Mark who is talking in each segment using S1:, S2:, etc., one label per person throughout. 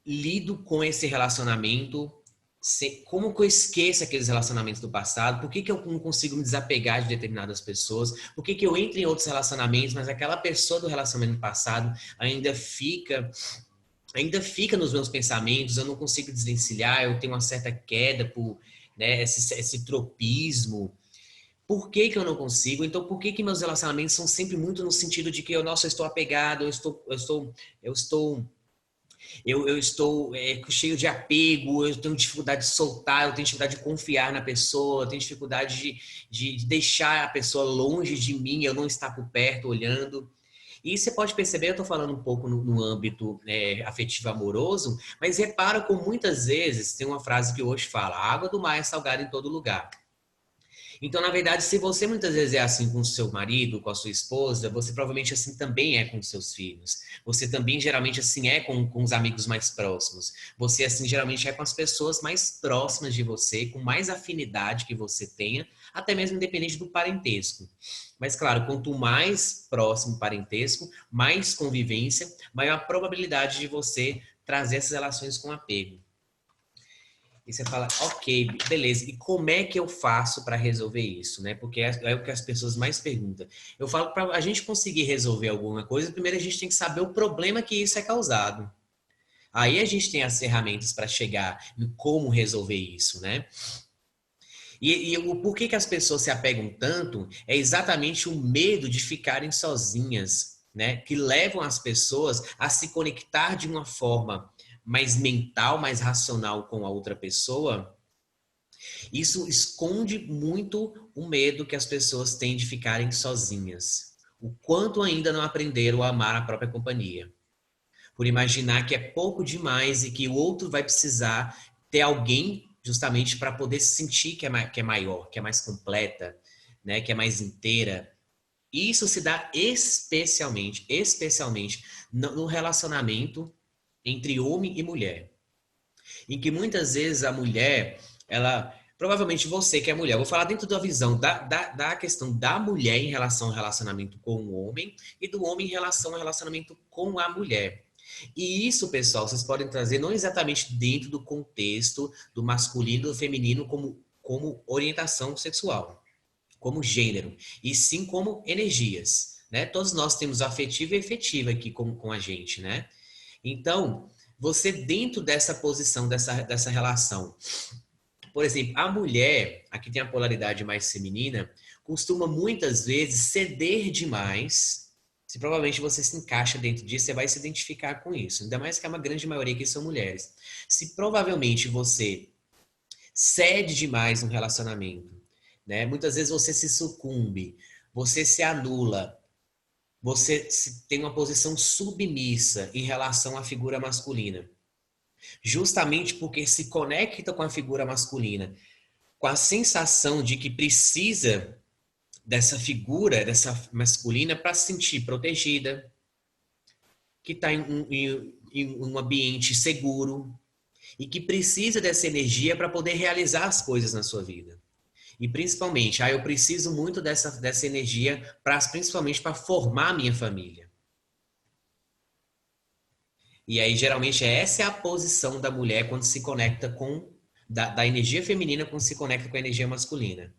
S1: lido com esse relacionamento? Como que eu esqueço aqueles relacionamentos do passado? Por que que eu não consigo me desapegar de determinadas pessoas? Por que que eu entro em outros relacionamentos, mas aquela pessoa do relacionamento passado ainda fica nos meus pensamentos, eu não consigo desvencilhar, eu tenho uma certa queda por, né, esse tropismo. Por que que eu não consigo? Então, por que que meus relacionamentos são sempre muito no sentido de que nossa, eu estou apegado, eu estou cheio de apego, eu tenho dificuldade de soltar, eu tenho dificuldade de confiar na pessoa, eu tenho dificuldade de deixar a pessoa longe de mim, eu não estar por perto, olhando. E você pode perceber, eu estou falando um pouco no âmbito afetivo amoroso, mas repara como muitas vezes tem uma frase que hoje fala: a água do mar é salgada em todo lugar. Então, na verdade, se você muitas vezes é assim com o seu marido, com a sua esposa, você provavelmente assim também é com os seus filhos. Você também geralmente assim é com os amigos mais próximos. Você assim geralmente é com as pessoas mais próximas de você, com mais afinidade que você tenha, até mesmo independente do parentesco. Mas claro, quanto mais próximo o parentesco, mais convivência, maior a probabilidade de você trazer essas relações com apego. E você fala, ok, beleza, e como é que eu faço para resolver isso, né? Porque é o que as pessoas mais perguntam. Eu falo, para a gente conseguir resolver alguma coisa, primeiro a gente tem que saber o problema que isso é causado. Aí a gente tem as ferramentas para chegar em como resolver isso, né? E o porquê que as pessoas se apegam tanto é exatamente o medo de ficarem sozinhas, né? Que levam as pessoas a se conectar de uma forma mais mental, mais racional com a outra pessoa. Isso esconde muito o medo que as pessoas têm de ficarem sozinhas. O quanto ainda não aprenderam a amar a própria companhia. Por imaginar que é pouco demais e que o outro vai precisar ter alguém justamente para poder se sentir que é maior, que é mais completa, né, que é mais inteira. E isso se dá especialmente no relacionamento entre homem e mulher, em que muitas vezes a mulher, ela, provavelmente você que é mulher, eu vou falar dentro da visão da questão da mulher em relação ao relacionamento com o homem e do homem em relação ao relacionamento com a mulher. E isso, pessoal, vocês podem trazer não exatamente dentro do contexto do masculino e do feminino como orientação sexual, como gênero, e sim como energias, né? Todos nós temos afetivo e efetivo aqui com a gente, né? Então, você dentro dessa posição, dessa relação, por exemplo, a mulher, aqui tem a polaridade mais feminina, costuma muitas vezes ceder demais. Se provavelmente você se encaixa dentro disso, você vai se identificar com isso. Ainda mais que é uma grande maioria que são mulheres. Se provavelmente você cede demais no relacionamento, né? Muitas vezes você se sucumbe, você se anula, você tem uma posição submissa em relação à figura masculina. Justamente porque se conecta com a figura masculina, com a sensação de que precisa dessa figura, dessa masculina, para se sentir protegida, que está em um ambiente seguro e que precisa dessa energia para poder realizar as coisas na sua vida. E principalmente, eu preciso muito dessa energia, principalmente para formar a minha família. E aí, geralmente, essa é a posição da mulher quando se conecta da energia feminina quando se conecta com a energia masculina.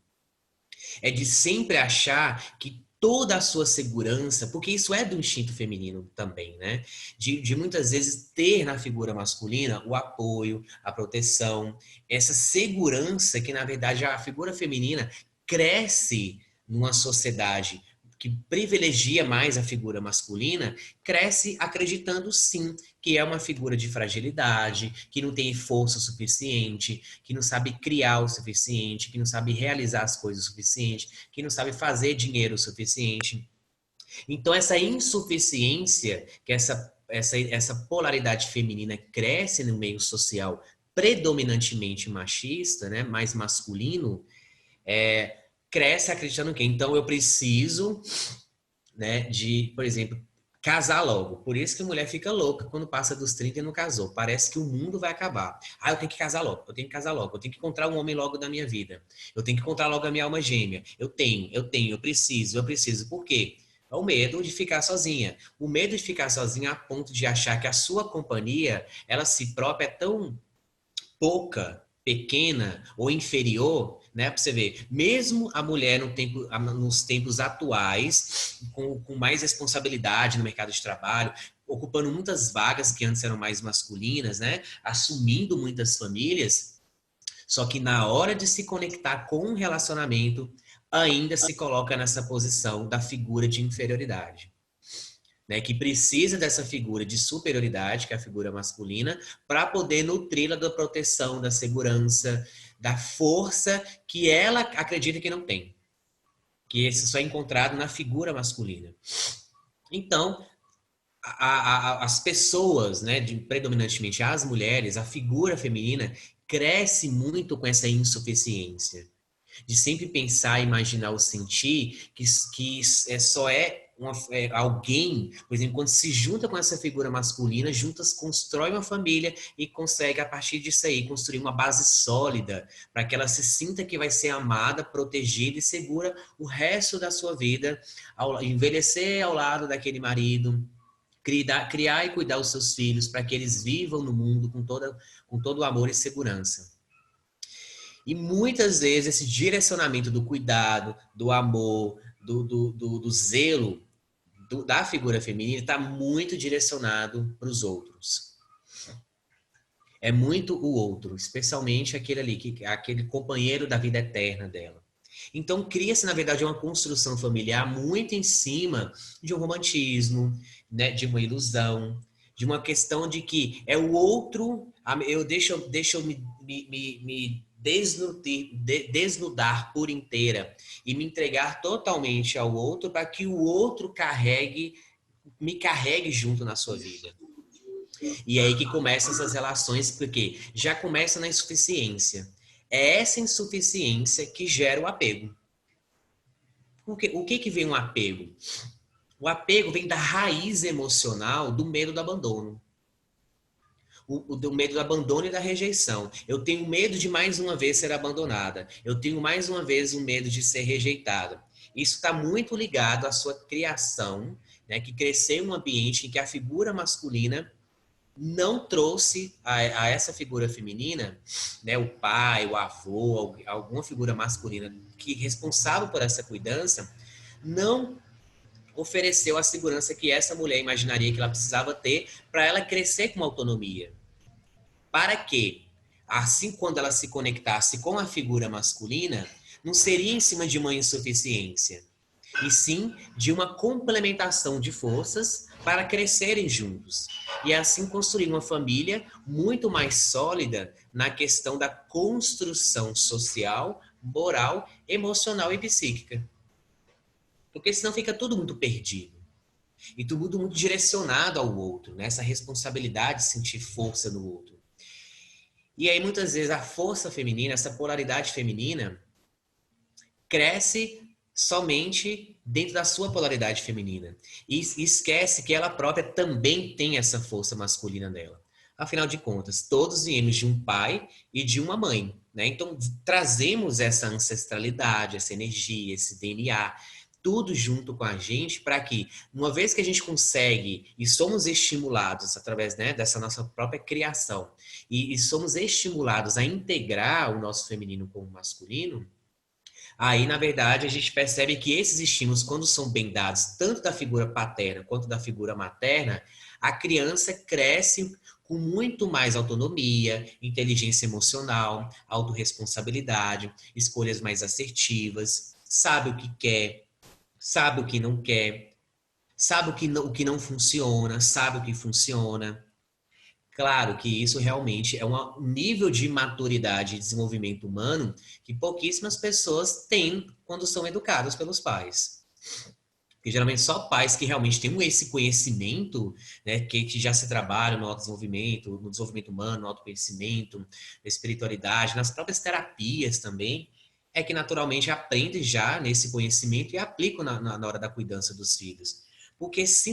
S1: É de sempre achar que toda a sua segurança, porque isso é do instinto feminino também, né? De muitas vezes ter na figura masculina o apoio, a proteção, essa segurança que, na verdade, a figura feminina cresce numa sociedade que privilegia mais a figura masculina, cresce acreditando sim que é uma figura de fragilidade, que não tem força suficiente, que não sabe criar o suficiente, que não sabe realizar as coisas o suficiente, que não sabe fazer dinheiro o suficiente. Então, essa insuficiência, que essa polaridade feminina cresce no meio social predominantemente machista, né, mais masculino, cresce acreditando que então eu preciso, né, por exemplo, casar logo. Por isso que a mulher fica louca quando passa dos 30 e não casou. Parece que o mundo vai acabar. Eu tenho que casar logo, eu tenho que casar logo, eu tenho que encontrar um homem logo da minha vida. Eu tenho que encontrar logo a minha alma gêmea. Eu preciso. Por quê? É o medo de ficar sozinha. O medo de ficar sozinha a ponto de achar que a sua companhia, ela si própria é tão pouca, pequena ou inferior, né? Para você ver, mesmo a mulher nos tempos atuais, com mais responsabilidade no mercado de trabalho, ocupando muitas vagas que antes eram mais masculinas, né? Assumindo muitas famílias, só que na hora de se conectar com um relacionamento, ainda se coloca nessa posição da figura de inferioridade. Né, que precisa dessa figura de superioridade, que é a figura masculina, para poder nutri-la da proteção, da segurança, da força que ela acredita que não tem. Que esse só é encontrado na figura masculina. Então, as pessoas, né, predominantemente as mulheres, a figura feminina cresce muito com essa insuficiência de sempre pensar, imaginar ou sentir que só alguém, por exemplo, quando se junta com essa figura masculina, juntas constrói uma família e consegue, a partir disso aí, construir uma base sólida para que ela se sinta que vai ser amada, protegida e segura o resto da sua vida, envelhecer ao lado daquele marido, criar e cuidar os seus filhos para que eles vivam no mundo com todo o amor e segurança. E muitas vezes esse direcionamento do cuidado, do amor, do zelo da figura feminina está muito direcionado para os outros. É muito o outro, especialmente aquele ali, aquele companheiro da vida eterna dela. Então cria-se, na verdade, uma construção familiar muito em cima de um romantismo, né, de uma ilusão, de uma questão de que é o outro, deixa eu me desnudar por inteira e me entregar totalmente ao outro para que o outro me carregue junto na sua vida. E é aí que começam essas relações, porque já começa na insuficiência. É essa insuficiência que gera o apego. O que vem um apego? O apego vem da raiz emocional do medo do abandono. Do medo do abandono e da rejeição. Eu tenho medo de mais uma vez ser abandonada. Eu tenho mais uma vez o medo de ser rejeitada. Isso está muito ligado à sua criação, né, que cresceu em um ambiente em que a figura masculina não trouxe a essa figura feminina, né, o pai, o avô, alguma figura masculina que responsável por essa cuidança, não ofereceu a segurança que essa mulher imaginaria que ela precisava ter para ela crescer com autonomia. Para que, assim, quando ela se conectasse com a figura masculina, não seria em cima de uma insuficiência, e sim de uma complementação de forças para crescerem juntos. E assim construir uma família muito mais sólida na questão da construção social, moral, emocional e psíquica. Porque senão fica tudo muito perdido. E tudo muito direcionado ao outro, né? Essa responsabilidade de sentir força no outro. E aí, muitas vezes, a força feminina, essa polaridade feminina, cresce somente dentro da sua polaridade feminina. E esquece que ela própria também tem essa força masculina nela. Afinal de contas, todos viemos de um pai e de uma mãe, né? Então, trazemos essa ancestralidade, essa energia, esse DNA, tudo junto com a gente, para que, uma vez que a gente consegue e somos estimulados através, né, dessa nossa própria criação, e somos estimulados a integrar o nosso feminino com o masculino, aí, na verdade, a gente percebe que esses estímulos, quando são bem dados, tanto da figura paterna quanto da figura materna, a criança cresce com muito mais autonomia, inteligência emocional, autorresponsabilidade, escolhas mais assertivas, sabe o que quer, sabe o que não quer, sabe o que não funciona, sabe o que funciona. Claro que isso realmente é um nível de maturidade e desenvolvimento humano que pouquíssimas pessoas têm quando são educadas pelos pais. Porque geralmente só pais que realmente têm esse conhecimento, né, que já se trabalham no autodesenvolvimento, no desenvolvimento humano, no autoconhecimento, na espiritualidade, nas próprias terapias também, é que naturalmente aprendem já nesse conhecimento e aplicam na hora da cuidança dos filhos. Porque se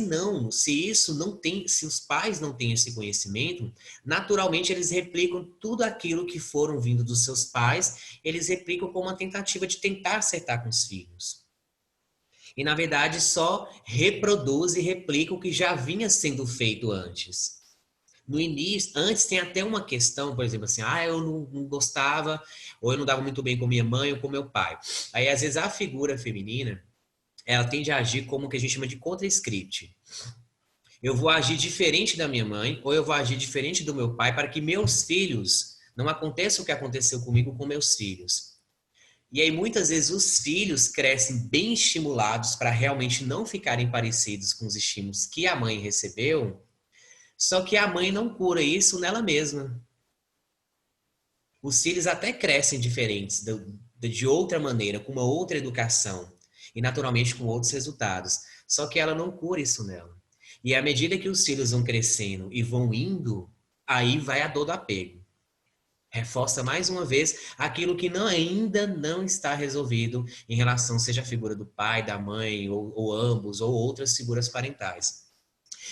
S1: os pais não têm esse conhecimento, naturalmente eles replicam tudo aquilo que foram vindo dos seus pais, eles replicam como uma tentativa de tentar acertar com os filhos. E, na verdade, só reproduz e replica o que já vinha sendo feito antes. No início, antes tem até uma questão, por exemplo, assim, eu não gostava, ou eu não dava muito bem com minha mãe ou com meu pai. Aí, às vezes, a figura feminina, ela tende a agir como o que a gente chama de contra-script. Eu vou agir diferente da minha mãe, ou eu vou agir diferente do meu pai, para que meus filhos não aconteça o que aconteceu comigo com meus filhos. E aí, muitas vezes, os filhos crescem bem estimulados para realmente não ficarem parecidos com os estímulos que a mãe recebeu, só que a mãe não cura isso nela mesma. Os filhos até crescem diferentes, de outra maneira, com uma outra educação, e naturalmente com outros resultados. Só que ela não cura isso nela. E à medida que os filhos vão crescendo e vão indo, aí vai a dor do apego. Reforça mais uma vez aquilo que ainda não está resolvido em relação, seja a figura do pai, da mãe, ou ambos, ou outras figuras parentais.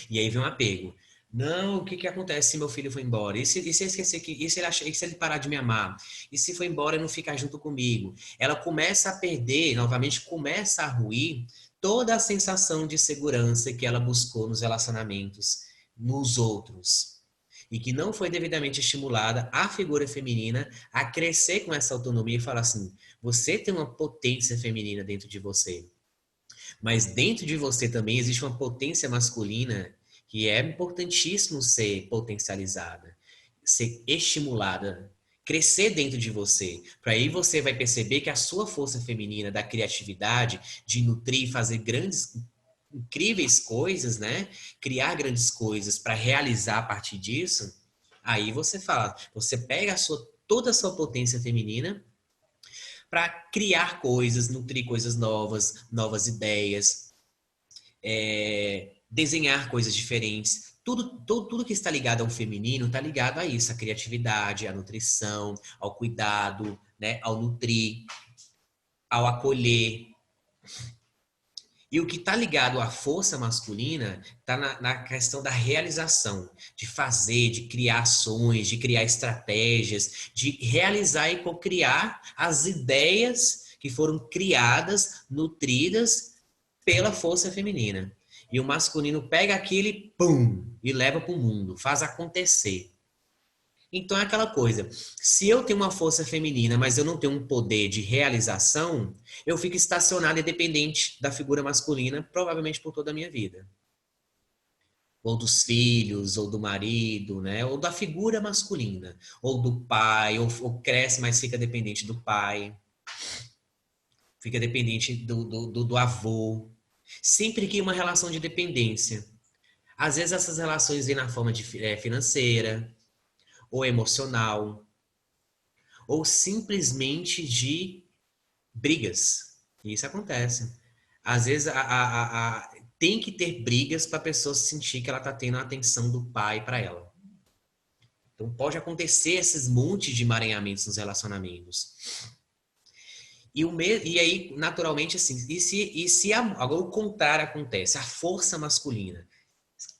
S1: E aí vem um apego. Não, o que que acontece se meu filho for embora? E se eu esquecer que, e se ele parar de me amar? E se for embora e não ficar junto comigo? Ela começa a perder, novamente começa a ruir toda a sensação de segurança que ela buscou nos relacionamentos, nos outros. E que não foi devidamente estimulada a figura feminina a crescer com essa autonomia e falar assim: você tem uma potência feminina dentro de você. Mas dentro de você também existe uma potência masculina que é importantíssimo ser potencializada, ser estimulada, crescer dentro de você. Para aí você vai perceber que a sua força feminina da criatividade, de nutrir, fazer grandes, incríveis coisas, né? Criar grandes coisas para realizar a partir disso. Aí você fala, você pega toda a sua potência feminina para criar coisas, nutrir coisas novas, novas ideias, desenhar coisas diferentes. Tudo que está ligado ao feminino está ligado a isso, à criatividade, à nutrição, ao cuidado, né, ao nutrir, ao acolher. E o que está ligado à força masculina está na questão da realização, de fazer, de criar ações, de criar estratégias, de realizar e co-criar as ideias que foram criadas, nutridas pela força feminina. E o masculino pega aquilo e pum, e leva para o mundo, faz acontecer. Então é aquela coisa, se eu tenho uma força feminina, mas eu não tenho um poder de realização, eu fico estacionado e dependente da figura masculina, provavelmente por toda a minha vida. Ou dos filhos, ou do marido, né? Ou da figura masculina, ou do pai, ou cresce, mas fica dependente do pai, fica dependente do avô. Sempre que uma relação de dependência. Às vezes essas relações vêm na forma de financeira, ou emocional, ou simplesmente de brigas. E isso acontece. Às vezes tem que ter brigas para a pessoa sentir que ela está tendo a atenção do pai para ela. Então pode acontecer esses montes de emaranhamentos nos relacionamentos. E aí, naturalmente, assim, agora o contrário acontece, a força masculina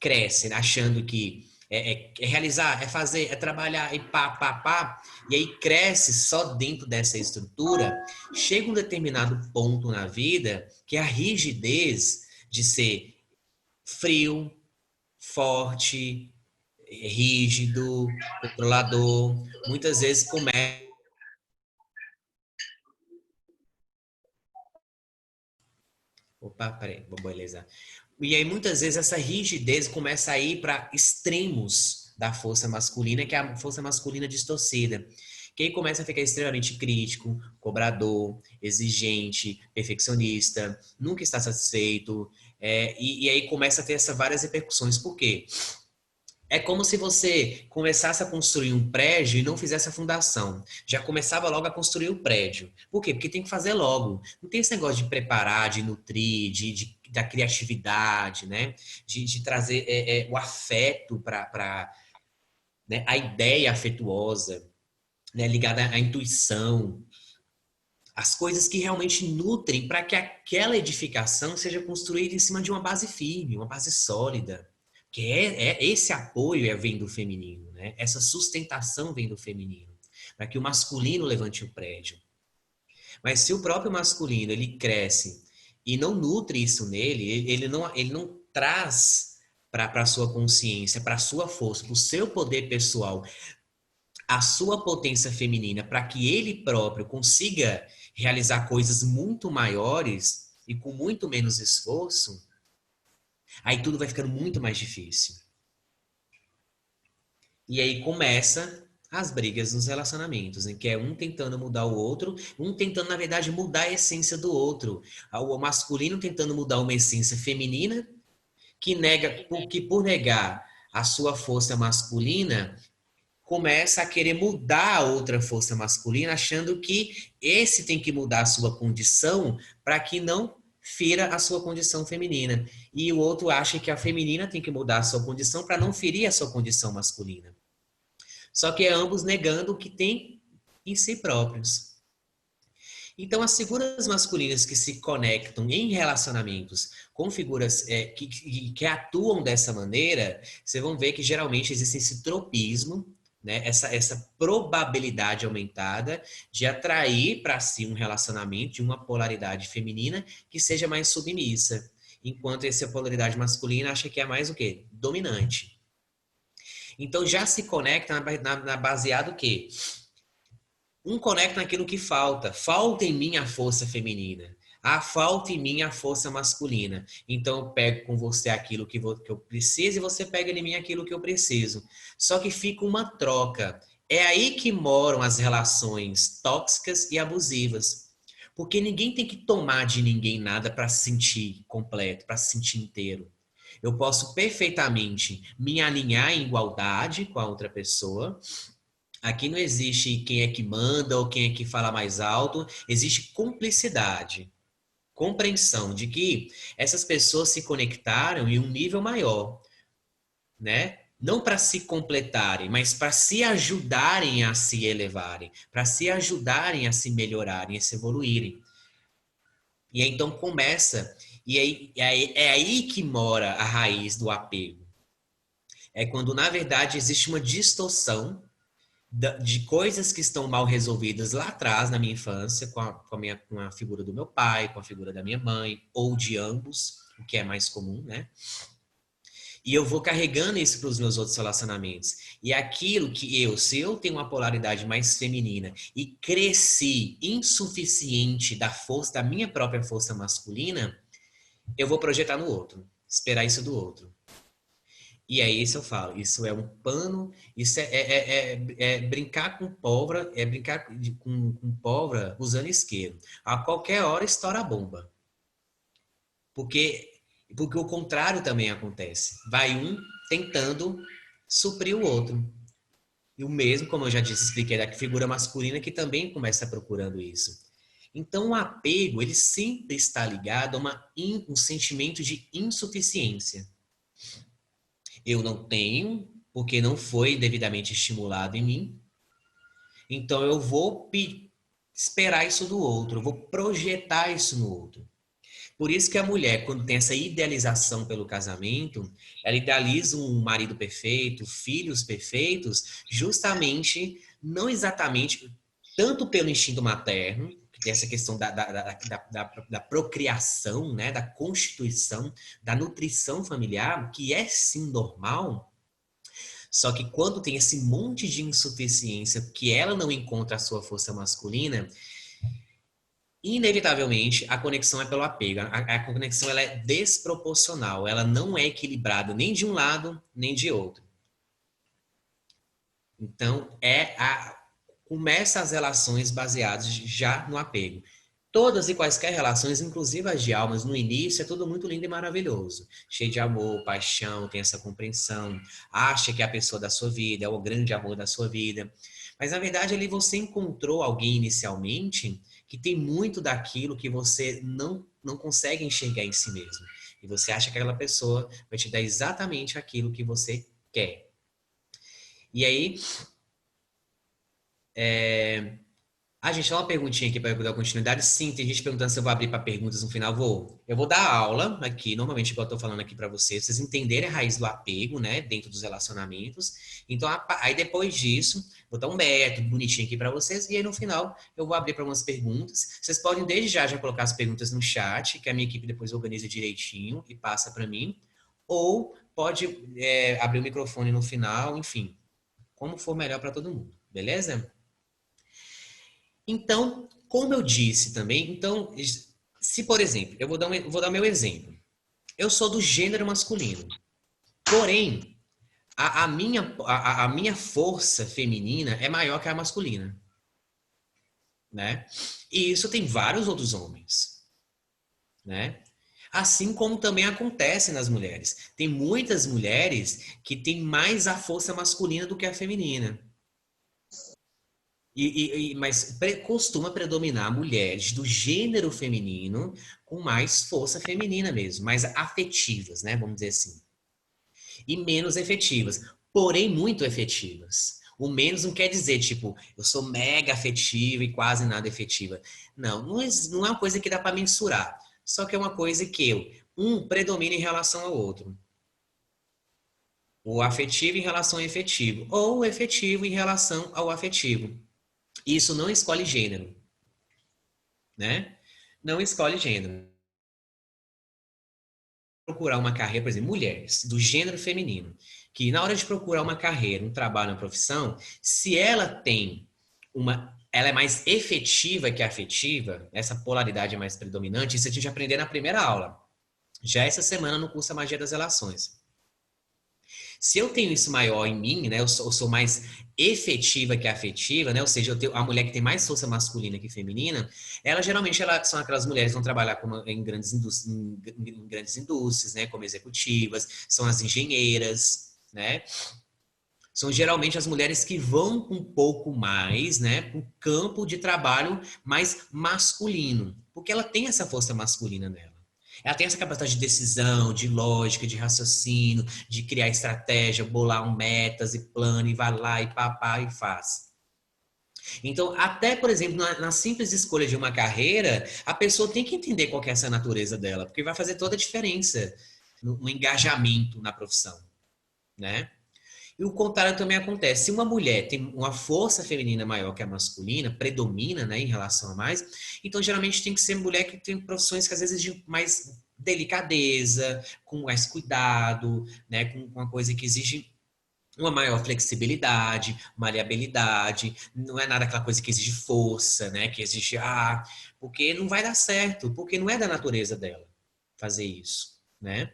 S1: cresce achando que é realizar, é fazer, é trabalhar e pá, pá, pá, e aí cresce só dentro dessa estrutura, chega um determinado ponto na vida que a rigidez de ser frio, forte, rígido, controlador, muitas vezes começa. Opa, peraí, beleza. E aí, muitas vezes, essa rigidez começa a ir para extremos da força masculina, que é a força masculina distorcida. Que aí começa a ficar extremamente crítico, cobrador, exigente, perfeccionista, nunca está satisfeito. E aí começa a ter essas várias repercussões. Por quê? É como se você começasse a construir um prédio e não fizesse a fundação. Já começava logo a construir o prédio. Por quê? Porque tem que fazer logo. Não tem esse negócio de preparar, de nutrir, da criatividade, né? De trazer o afeto para né? A ideia afetuosa, né? Ligada à intuição. As coisas que realmente nutrem para que aquela edificação seja construída em cima de uma base firme, uma base sólida. Que esse apoio vem do feminino, né? Essa sustentação vem do feminino, para que o masculino levante o prédio. Mas se o próprio masculino ele cresce e não nutre isso nele, ele não traz para a sua consciência, para a sua força, para o seu poder pessoal, a sua potência feminina, para que ele próprio consiga realizar coisas muito maiores e com muito menos esforço, aí tudo vai ficando muito mais difícil. E aí começa as brigas nos relacionamentos, em que é um tentando mudar o outro, um tentando, na verdade, mudar a essência do outro. O masculino tentando mudar uma essência feminina, que por negar a sua força masculina, começa a querer mudar a outra força masculina, achando que esse tem que mudar a sua condição para que não fira a sua condição feminina. E o outro acha que a feminina tem que mudar a sua condição para não ferir a sua condição masculina. Só que é ambos negando o que tem em si próprios. Então, as figuras masculinas que se conectam em relacionamentos com figuras que atuam dessa maneira, vocês vão ver que geralmente existe esse tropismo, né? Essa probabilidade aumentada de atrair para si um relacionamento de uma polaridade feminina que seja mais submissa, enquanto essa polaridade masculina acha que é mais o quê? Dominante. Então já se conecta na baseado que um conecta naquilo que falta. Falta em mim a força feminina. Falta em mim a força masculina. Então eu pego com você aquilo que eu preciso e você pega em mim aquilo que eu preciso. Só que fica uma troca. É aí que moram as relações tóxicas e abusivas. Porque ninguém tem que tomar de ninguém nada para se sentir completo, para se sentir inteiro. Eu posso perfeitamente me alinhar em igualdade com a outra pessoa. Aqui não existe quem é que manda ou quem é que fala mais alto, existe cumplicidade, compreensão de que essas pessoas se conectaram em um nível maior, né? Não para se completarem, mas para se ajudarem a se elevarem, para se ajudarem a se melhorarem, a se evoluírem. E aí, então começa, é aí que mora a raiz do apego. É quando, na verdade, existe uma distorção de coisas que estão mal resolvidas lá atrás, na minha infância, com a figura do meu pai, com a figura da minha mãe, ou de ambos, o que é mais comum, né? E eu vou carregando isso para os meus outros relacionamentos. E aquilo que se eu tenho uma polaridade mais feminina e cresci insuficiente da força, da minha própria força masculina, eu vou projetar no outro, esperar isso do outro. E é isso eu falo, isso é um pano, isso é brincar com pólvora, é brincar com pólvora usando isqueiro. A qualquer hora estoura a bomba. Porque o contrário também acontece. Vai um tentando suprir o outro. E o mesmo, como eu já disse, expliquei da figura masculina que também começa procurando isso. Então o apego, ele sempre está ligado a um sentimento de insuficiência. Eu não tenho, porque não foi devidamente estimulado em mim. Então eu vou esperar isso do outro, eu vou projetar isso no outro. Por isso que a mulher, quando tem essa idealização pelo casamento, ela idealiza um marido perfeito, filhos perfeitos, justamente, não exatamente, tanto pelo instinto materno, que tem essa questão da procriação, né, da constituição, da nutrição familiar, que é sim normal. Só que quando tem esse monte de insuficiência que ela não encontra a sua força masculina, inevitavelmente a conexão é pelo apego. A conexão ela é desproporcional, ela não é equilibrada nem de um lado nem de outro. Então começa as relações baseadas já no apego. Todas e quaisquer relações, inclusive as de almas, no início é tudo muito lindo e maravilhoso. Cheio de amor, paixão, tem essa compreensão. Acha que é a pessoa da sua vida, é o grande amor da sua vida. Mas, na verdade, ali você encontrou alguém inicialmente que tem muito daquilo que você não consegue enxergar em si mesmo. E você acha que aquela pessoa vai te dar exatamente aquilo que você quer. E aí, Ah, gente, só uma perguntinha aqui para eu dar continuidade. Sim, tem gente perguntando se eu vou abrir para perguntas no final. Vou. Eu vou dar aula aqui, normalmente, igual eu tô falando aqui para vocês entenderem a raiz do apego, né, dentro dos relacionamentos. Então, aí depois disso, vou dar um método bonitinho aqui para vocês. E aí no final, eu vou abrir para umas perguntas. Vocês podem desde já colocar as perguntas no chat, que a minha equipe depois organiza direitinho e passa para mim. Ou pode, abrir o microfone no final, enfim, como for melhor para todo mundo, beleza? Então, como eu disse também, então, se por exemplo, vou dar meu exemplo. Eu sou do gênero masculino, porém, a minha força feminina é maior que a masculina, né? E isso tem vários outros homens, né? Assim como também acontece nas mulheres. Tem muitas mulheres que têm mais a força masculina do que a feminina. Mas costuma predominar mulheres do gênero feminino com mais força feminina mesmo, mais afetivas, né? Vamos dizer assim. E menos efetivas, porém muito efetivas. O menos não quer dizer, tipo, eu sou mega afetiva e quase nada efetiva. Não é uma coisa que dá para mensurar. Só que é uma coisa que um predomina em relação ao outro. O afetivo em relação ao efetivo, ou o efetivo em relação ao afetivo. Isso não escolhe gênero, né? Não escolhe gênero. Procurar uma carreira, por exemplo, mulheres do gênero feminino, que na hora de procurar uma carreira, um trabalho, uma profissão, se ela tem ela é mais efetiva que afetiva, essa polaridade é mais predominante, isso a gente aprender na primeira aula. Já essa semana no curso A Magia das Relações. Se eu tenho isso maior em mim, né, eu sou mais efetiva que afetiva, né, ou seja, a mulher que tem mais força masculina que feminina, são aquelas mulheres que vão trabalhar em em grandes indústrias, né, como executivas, são as engenheiras, né, são geralmente as mulheres que vão um pouco mais, né, para o campo de trabalho mais masculino, porque ela tem essa força masculina nela. Ela tem essa capacidade de decisão, de lógica, de raciocínio, de criar estratégia, bolar metas e plano, e vai lá e papá e faz. Então, até, por exemplo, na simples escolha de uma carreira, a pessoa tem que entender qual que é essa natureza dela, porque vai fazer toda a diferença no engajamento na profissão, né? E o contrário também acontece. Se uma mulher tem uma força feminina maior que a masculina, predomina, né, em relação a mais, então geralmente tem que ser mulher que tem profissões que às vezes de mais delicadeza, com mais cuidado, né, com uma coisa que exige uma maior flexibilidade, maleabilidade, não é nada aquela coisa que exige força, né, que exige, porque não vai dar certo, porque não é da natureza dela fazer isso, né?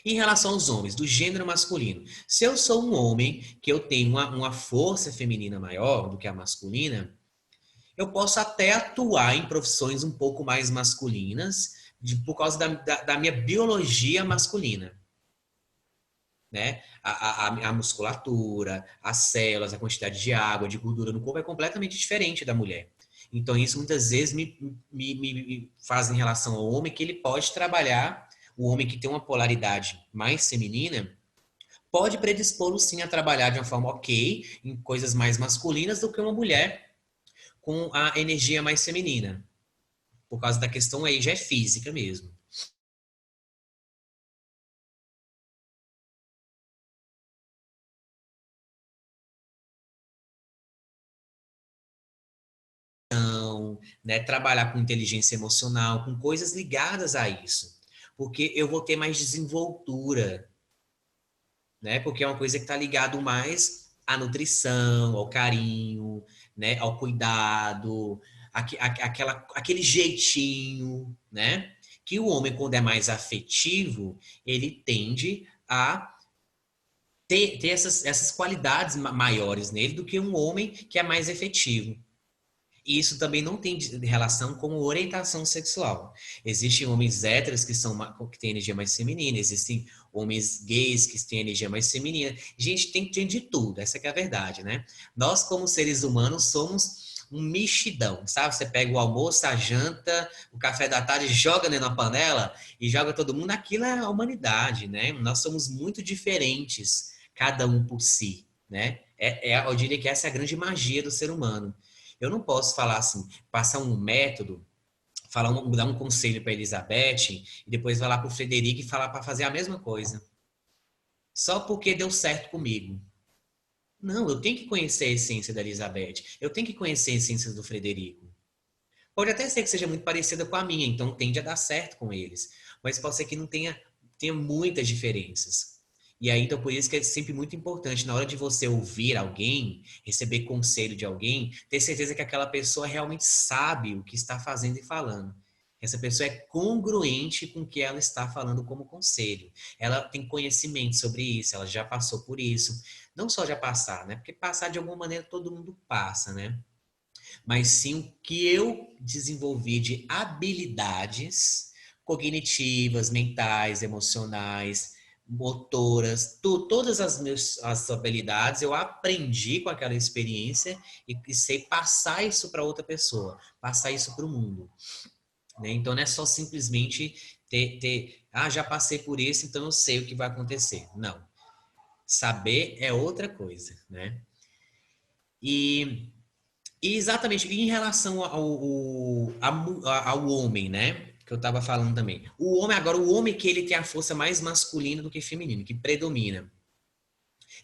S1: Em relação aos homens, do gênero masculino, se eu sou um homem que eu tenho uma força feminina maior do que a masculina, eu posso até atuar em profissões um pouco mais masculinas, por causa da minha biologia masculina, né? A musculatura, as células, a quantidade de água, de gordura no corpo é completamente diferente da mulher. Então, isso muitas vezes me faz em relação ao homem que ele pode trabalhar, o homem que tem uma polaridade mais feminina, pode predispô-lo sim a trabalhar de uma forma ok, em coisas mais masculinas, do que uma mulher com a energia mais feminina. Por causa da questão aí, já é física mesmo. Né? Trabalhar com inteligência emocional, com coisas ligadas a isso. Porque eu vou ter mais desenvoltura, né? Porque é uma coisa que está ligado mais à nutrição, ao carinho, né? Ao cuidado, aquele jeitinho, né? Que o homem, quando é mais afetivo, ele tende a ter essas qualidades maiores nele do que um homem que é mais efetivo. E isso também não tem relação com orientação sexual. Existem homens héteros que têm energia mais feminina, existem homens gays que têm energia mais feminina. Gente, tem de tudo, essa que é a verdade, né? Nós, como seres humanos, somos um mexidão, sabe? Você pega o almoço, a janta, o café da tarde, joga dentro da panela e joga todo mundo. Aquilo é a humanidade, né? Nós somos muito diferentes, cada um por si, né? Eu diria que essa é a grande magia do ser humano. Eu não posso falar assim, passar um método, dar um conselho para Elizabeth e depois vai lá para o Frederico e falar para fazer a mesma coisa. Só porque deu certo comigo. Não, eu tenho que conhecer a essência da Elizabeth. Eu tenho que conhecer a essência do Frederico. Pode até ser que seja muito parecida com a minha, então tende a dar certo com eles. Mas pode ser que não tenha muitas diferenças. E aí, então, por isso que é sempre muito importante, na hora de você ouvir alguém, receber conselho de alguém, ter certeza que aquela pessoa realmente sabe o que está fazendo e falando. Essa pessoa é congruente com o que ela está falando como conselho. Ela tem conhecimento sobre isso, ela já passou por isso. Não só já passar, né? Porque passar de alguma maneira todo mundo passa, né? Mas sim o que eu desenvolvi de habilidades cognitivas, mentais, emocionais, motoras, todas as habilidades eu aprendi com aquela experiência e sei passar isso para outra pessoa, passar isso para o mundo. Né? Então não é só simplesmente já passei por isso, então eu sei o que vai acontecer. Não. Saber é outra coisa, né? E E exatamente, em relação ao homem, né? Que eu estava falando também. O homem que ele tem a força mais masculina do que feminina, que predomina.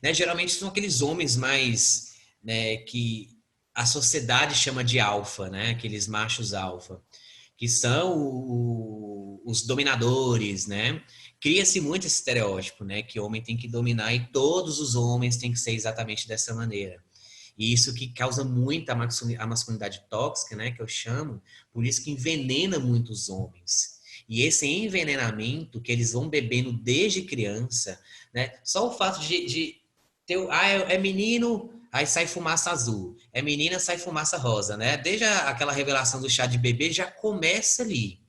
S1: Né? Geralmente são aqueles homens mais, né, que a sociedade chama de alfa, né? Aqueles machos alfa, que são os dominadores, né? Cria-se muito esse estereótipo, né? Que o homem tem que dominar e todos os homens têm que ser exatamente dessa maneira. E isso que causa muita a masculinidade tóxica, né, que eu chamo, por isso que envenena muitos homens. E esse envenenamento que eles vão bebendo desde criança, né, só o fato de ter, é menino, aí sai fumaça azul, é menina, sai fumaça rosa, né? Desde aquela revelação do chá de bebê já começa ali,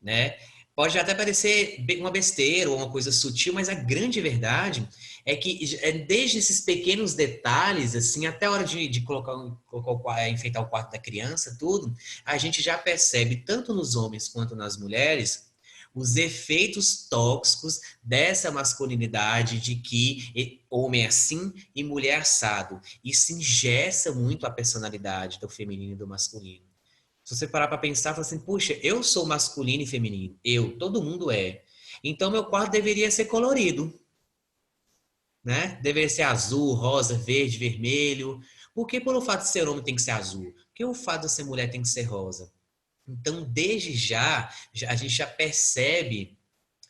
S1: né? Pode até parecer uma besteira ou uma coisa sutil, mas a grande verdade é que desde esses pequenos detalhes, assim, até a hora de enfeitar o quarto da criança, tudo, a gente já percebe, tanto nos homens quanto nas mulheres, os efeitos tóxicos dessa masculinidade de que homem é assim e mulher é assado. Isso engessa muito a personalidade do feminino e do masculino. Se você parar para pensar, fala assim, puxa, eu sou masculino e feminino. Todo mundo é. Então, meu quarto deveria ser colorido, né? Deveria ser azul, rosa, verde, vermelho. Por que pelo fato de ser homem tem que ser azul? Por que o fato de ser mulher tem que ser rosa? Então, desde a gente já percebe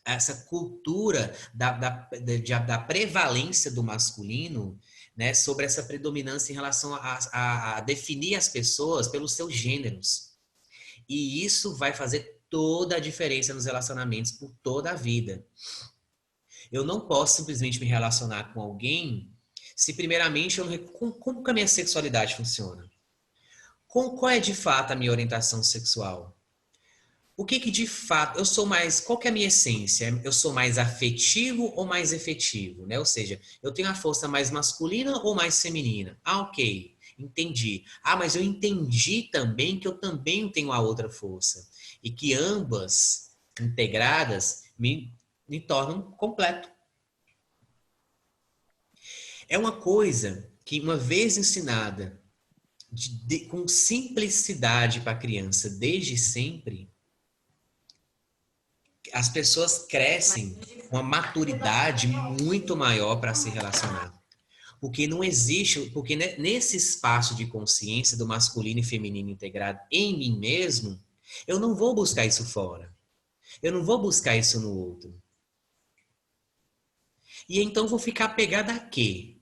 S1: essa cultura da prevalência do masculino, né, sobre essa predominância em relação a definir as pessoas pelos seus gêneros. E isso vai fazer toda a diferença nos relacionamentos por toda a vida. Eu não posso simplesmente me relacionar com alguém se primeiramente eu não... Como que a minha sexualidade funciona? Qual é de fato a minha orientação sexual? O que de fato eu sou mais, qual que é a minha essência? Eu sou mais afetivo ou mais efetivo, né? Ou seja, eu tenho a força mais masculina ou mais feminina? Ah, ok, entendi. Ah, mas eu entendi também que eu também tenho a outra força e que ambas integradas me tornam completo. É uma coisa que uma vez ensinada com simplicidade para a criança desde sempre, as pessoas crescem com uma maturidade muito maior para se relacionar. Porque não existe, porque nesse espaço de consciência do masculino e feminino integrado em mim mesmo, eu não vou buscar isso fora. Eu não vou buscar isso no outro. E então vou ficar apegada a quê?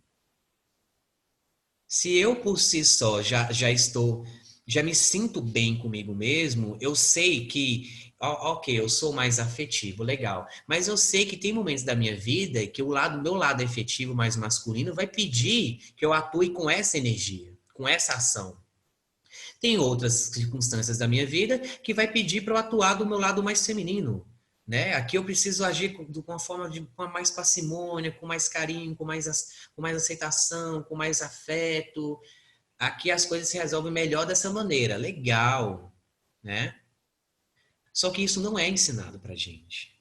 S1: Se eu por si só já me sinto bem comigo mesmo, eu sei que, ok, eu sou mais afetivo, legal. Mas eu sei que tem momentos da minha vida que meu lado afetivo mais masculino vai pedir que eu atue com essa energia, com essa ação. Tem outras circunstâncias da minha vida que vai pedir para eu atuar do meu lado mais feminino. Né? Aqui eu preciso agir de uma forma com mais parcimônia, com mais carinho, com mais aceitação, com mais afeto. Aqui as coisas se resolvem melhor dessa maneira. Legal, né? Só que isso não é ensinado pra gente.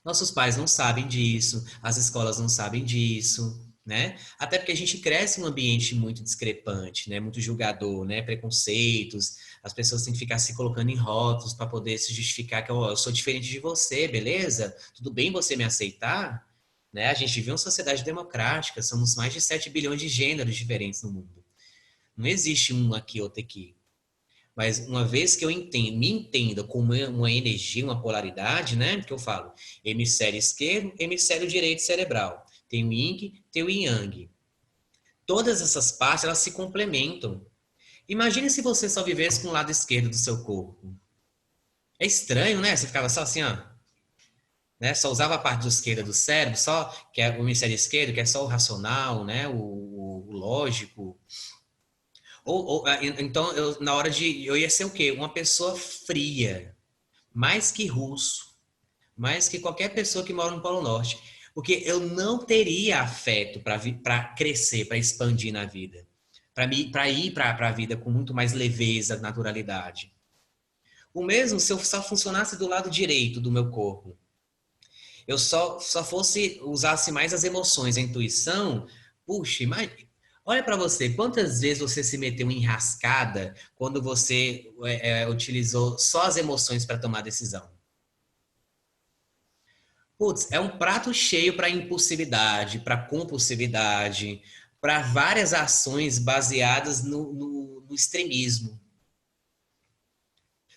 S1: Nossos pais não sabem disso, as escolas não sabem disso, né? Até porque a gente cresce em um ambiente muito discrepante, né? Muito julgador, né? Preconceitos, as pessoas têm que ficar se colocando em rótulos para poder se justificar que eu sou diferente de você, beleza? Tudo bem você me aceitar? Né? A gente vive em uma sociedade democrática, somos mais de 7 bilhões de gêneros diferentes no mundo. Não existe um aqui, outro aqui. Mas uma vez que eu entendo, me entenda como uma energia, uma polaridade, né? Que eu falo, hemisfério esquerdo, hemisfério direito cerebral. Tem o yin, tem o yang. Todas essas partes, elas se complementam. Imagine se você só vivesse com o lado esquerdo do seu corpo. É estranho, né? Você ficava só assim, ó, né? Só usava a parte esquerda do cérebro, só que é o hemisfério esquerdo, que é só o racional, né? O lógico. Então, na hora de. Eu ia ser o quê? Uma pessoa fria, mais que russo, mais que qualquer pessoa que mora no Polo Norte. Porque eu não teria afeto para crescer, para expandir na vida. Para ir para a vida com muito mais leveza, naturalidade. O mesmo se eu só funcionasse do lado direito do meu corpo. Eu só fosse, usasse mais as emoções, a intuição. Puxa, olha para você, quantas vezes você se meteu em enrascada quando você utilizou só as emoções para tomar decisão? Putz, é um prato cheio para impulsividade, para compulsividade, para várias ações baseadas no extremismo,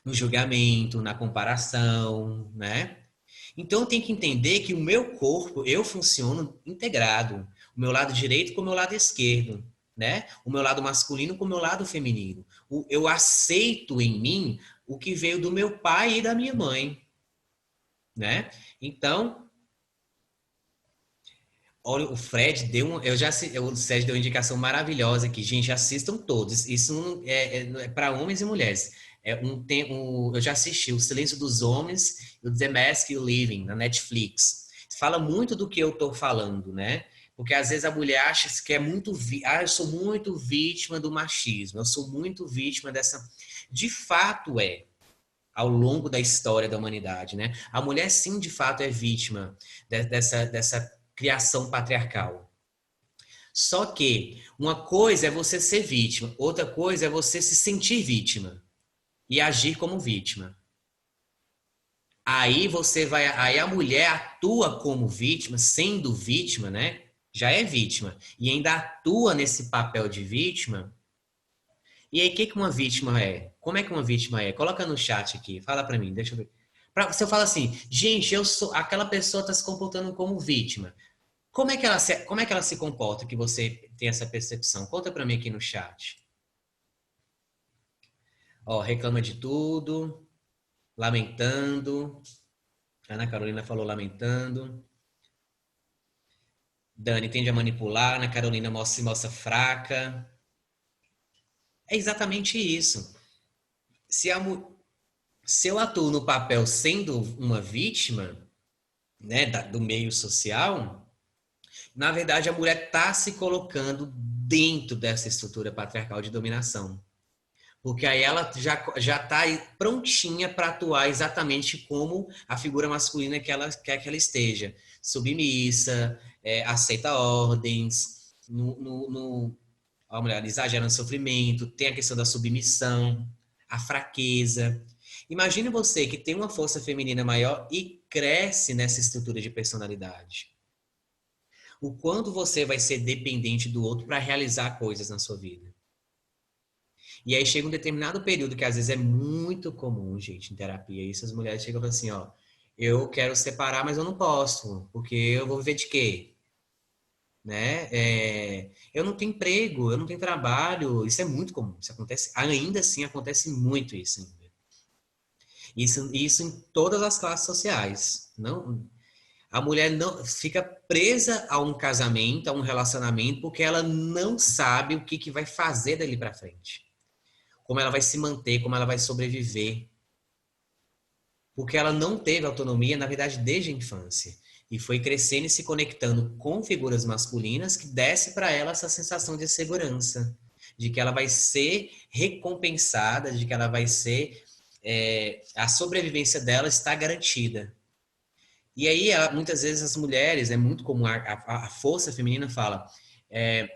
S1: no julgamento, na comparação, né? Então eu tenho que entender que o meu corpo, eu funciono integrado. O meu lado direito com o meu lado esquerdo, né? O meu lado masculino com o meu lado feminino. Eu aceito em mim o que veio do meu pai e da minha mãe, né? Então, olha, o Fred deu um, o Sérgio deu uma indicação maravilhosa aqui. Gente, assistam todos. Isso é para homens e mulheres. Eu já assisti O Silêncio dos Homens e o The Mask Living na Netflix. Fala muito do que eu tô falando, né? Porque às vezes a mulher acha que é muito, eu sou muito vítima do machismo. Eu sou muito vítima dessa. De fato ao longo da história da humanidade, né? A mulher sim, de fato, é vítima dessa criação patriarcal. Só que uma coisa é você ser vítima, outra coisa é você se sentir vítima e agir como vítima. Aí a mulher atua como vítima, sendo vítima, né? Já é vítima e ainda atua nesse papel de vítima. E aí, o que que uma vítima é? Como é que uma vítima é? Coloca no chat aqui, fala pra mim, deixa eu ver. Se eu falo assim, gente, eu sou aquela pessoa está se comportando como vítima. Como é que ela se comporta que você tem essa percepção? Conta pra mim aqui no chat. Ó, reclama de tudo, lamentando. Ana Carolina falou lamentando. Dani tende a manipular. Ana Carolina se mostra fraca. É exatamente isso. Se, a, se eu atuo no papel sendo uma vítima, né, do meio social, na verdade a mulher está se colocando dentro dessa estrutura patriarcal de dominação. Porque aí ela já está prontinha para atuar exatamente como a figura masculina que ela quer que ela esteja. Submissa, aceita ordens, a mulher exagera no sofrimento, tem a questão da submissão, a fraqueza. Imagine você que tem uma força feminina maior e cresce nessa estrutura de personalidade. O quanto você vai ser dependente do outro para realizar coisas na sua vida. E aí chega um determinado período que às vezes é muito comum, gente, em terapia. E essas mulheres chegam e falam assim, ó, eu quero separar, mas eu não posso, porque eu vou viver de quê? Né? Eu não tenho emprego, eu não tenho trabalho. Isso é muito comum. Isso acontece, ainda assim acontece muito isso ainda. Isso em todas as classes sociais. Não, a mulher não fica presa a um casamento, a um relacionamento, porque ela não sabe o que vai fazer dali para frente. Como ela vai se manter, como ela vai sobreviver. Porque ela não teve autonomia, na verdade, desde a infância. E foi crescendo e se conectando com figuras masculinas que desse para ela essa sensação de segurança, de que ela vai ser recompensada, de que ela vai ser. A sobrevivência dela está garantida. E aí, muitas vezes as mulheres, é muito comum, a força feminina fala,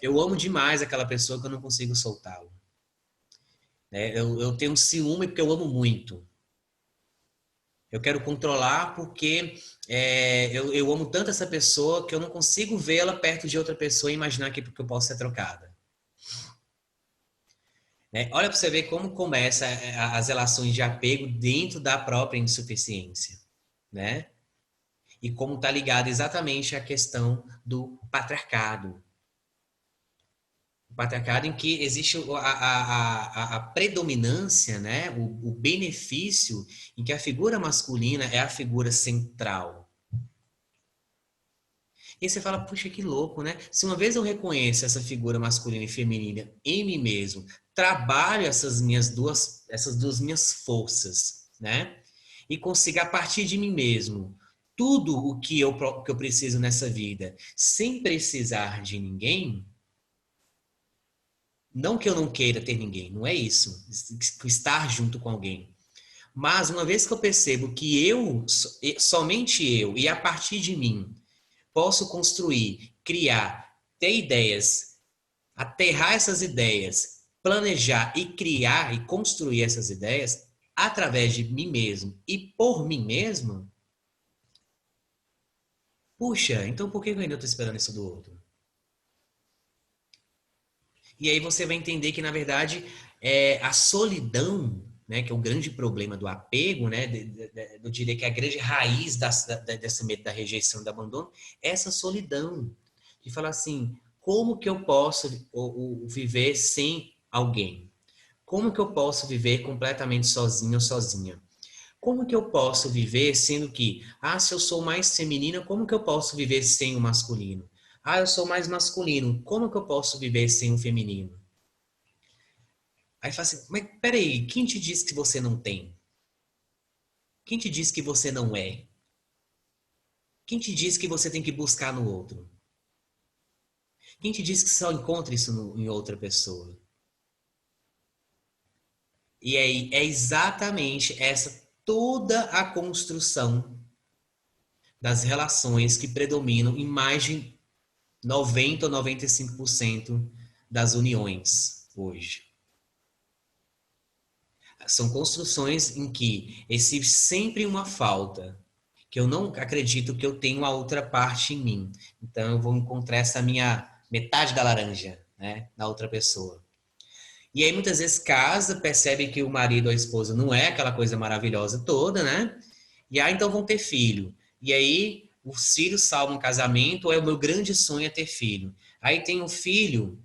S1: eu amo demais aquela pessoa que eu não consigo soltá-lo. Eu tenho um ciúme porque eu amo muito. Eu quero controlar porque eu amo tanto essa pessoa que eu não consigo vê-la perto de outra pessoa e imaginar que eu posso ser trocada. Né? Olha para você ver como começa as relações de apego dentro da própria insuficiência, né? E como está ligado exatamente à questão do patriarcado. O patriarcado em que existe a predominância, né? O benefício em que a figura masculina é a figura central. E aí você fala, puxa, que louco, né? Se uma vez eu reconheço essa figura masculina e feminina em mim mesmo, trabalho essas duas minhas forças, né? E consigo, a partir de mim mesmo, tudo o que eu preciso nessa vida, sem precisar de ninguém, não que eu não queira ter ninguém, não é isso, estar junto com alguém. Mas uma vez que eu percebo que somente eu, e a partir de mim, posso construir, criar, ter ideias, aterrar essas ideias, planejar e criar e construir essas ideias através de mim mesmo e por mim mesmo, puxa, então por que eu ainda estou esperando isso do outro? E aí você vai entender que, na verdade, a solidão, né, que é o grande problema do apego, né, eu diria que a grande raiz desse medo da rejeição e do abandono, é essa solidão. De falar assim, como que eu posso viver sem alguém? Como que eu posso viver completamente sozinho ou sozinha? Como que eu posso viver sendo que, se eu sou mais feminina, como que eu posso viver sem o masculino? Eu sou mais masculino, como que eu posso viver sem o feminino? Aí fala assim, mas peraí, quem te disse que você não tem? Quem te disse que você não é? Quem te disse que você tem que buscar no outro? Quem te disse que só encontra isso em outra pessoa? E aí é exatamente essa toda a construção das relações que predominam em mais de 90 ou 95% das uniões hoje. São construções em que existe sempre uma falta, que eu não acredito que eu tenho a outra parte em mim. Então eu vou encontrar essa minha metade da laranja, né, na outra pessoa. E aí muitas vezes casa, percebe que o marido ou a esposa não é aquela coisa maravilhosa toda, né? E aí então vão ter filho. E aí os filhos salvam o casamento, ou é o meu grande sonho é ter filho. Aí tem um filho,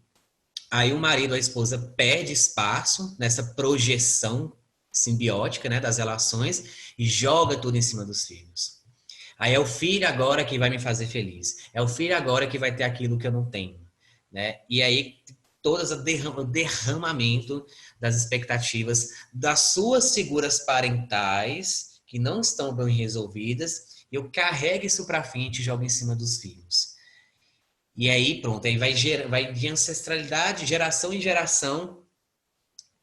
S1: aí o marido ou a esposa perde espaço nessa projeção simbiótica, né, das relações e joga tudo em cima dos filhos. Aí é o filho agora que vai me fazer feliz. É o filho agora que vai ter aquilo que eu não tenho, né? E aí todas o derramamento das expectativas das suas figuras parentais que não estão bem resolvidas, eu carrego isso para frente e jogo em cima dos filhos. E aí pronto, aí vai de ancestralidade, geração em geração,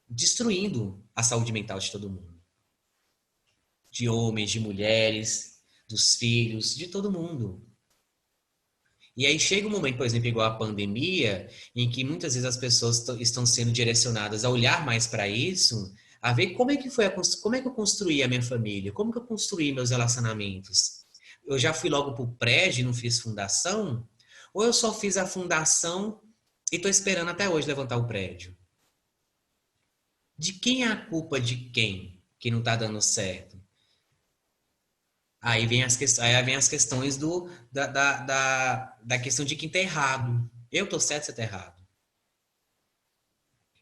S1: destruindo a saúde mental de todo mundo. De homens, de mulheres, dos filhos, de todo mundo. E aí chega um momento, por exemplo, igual a pandemia, em que muitas vezes as pessoas estão sendo direcionadas a olhar mais para isso, a ver como é que como é que eu construí a minha família, como que eu construí meus relacionamentos. Eu já fui logo para o prédio e não fiz fundação? Ou eu só fiz a fundação e estou esperando até hoje levantar o prédio? De quem é a culpa de quem que não está dando certo? Aí vem as questões da questão de quem está errado. Eu estou certo, você está errado.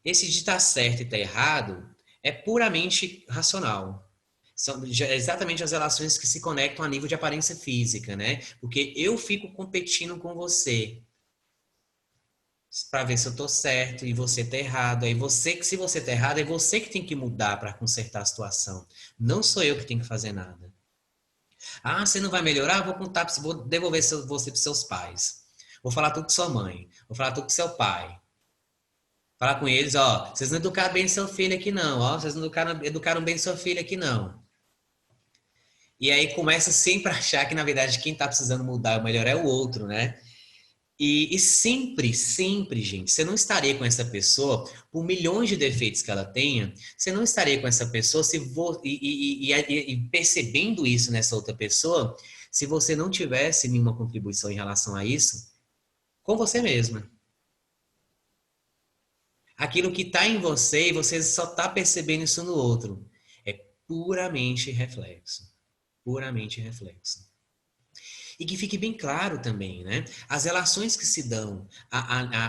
S1: Esse de estar certo e estar errado é puramente racional. São exatamente as relações que se conectam a nível de aparência física, né? Porque eu fico competindo com você para ver se eu estou certo e você está errado. Aí se você está errado, é você que tem que mudar para consertar a situação. Não sou eu que tenho que fazer nada. Você não vai melhorar? Vou contar, vou devolver você para seus pais. Vou falar tudo com sua mãe. Vou falar tudo com seu pai. Falar com eles, vocês não educaram bem seu filho aqui não, vocês não educaram bem sua filha aqui não. E aí começa sempre a achar que, na verdade, quem está precisando mudar o melhor é o outro, né? E sempre, sempre, gente, você não estaria com essa pessoa, por milhões de defeitos que ela tenha, você não estaria com essa pessoa se e percebendo isso nessa outra pessoa, se você não tivesse nenhuma contribuição em relação a isso, com você mesma. Aquilo que está em você e você só está percebendo isso no outro. É puramente reflexo. Puramente reflexo. E que fique bem claro também, né? As relações que se dão,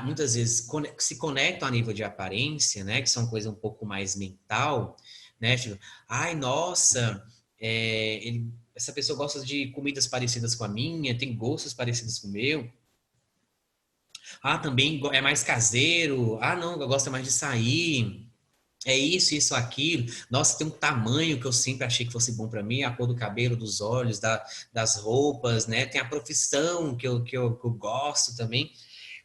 S1: muitas vezes se conectam a nível de aparência, né? Que são coisa um pouco mais mental, né? Tipo, ai, nossa, essa pessoa gosta de comidas parecidas com a minha, tem gostos parecidos com o meu. Ah, também é mais caseiro. Ah, não, gosta mais de sair. É isso, aquilo. Nossa, tem um tamanho que eu sempre achei que fosse bom para mim, a cor do cabelo, dos olhos, das roupas, né? Tem a profissão que eu gosto também.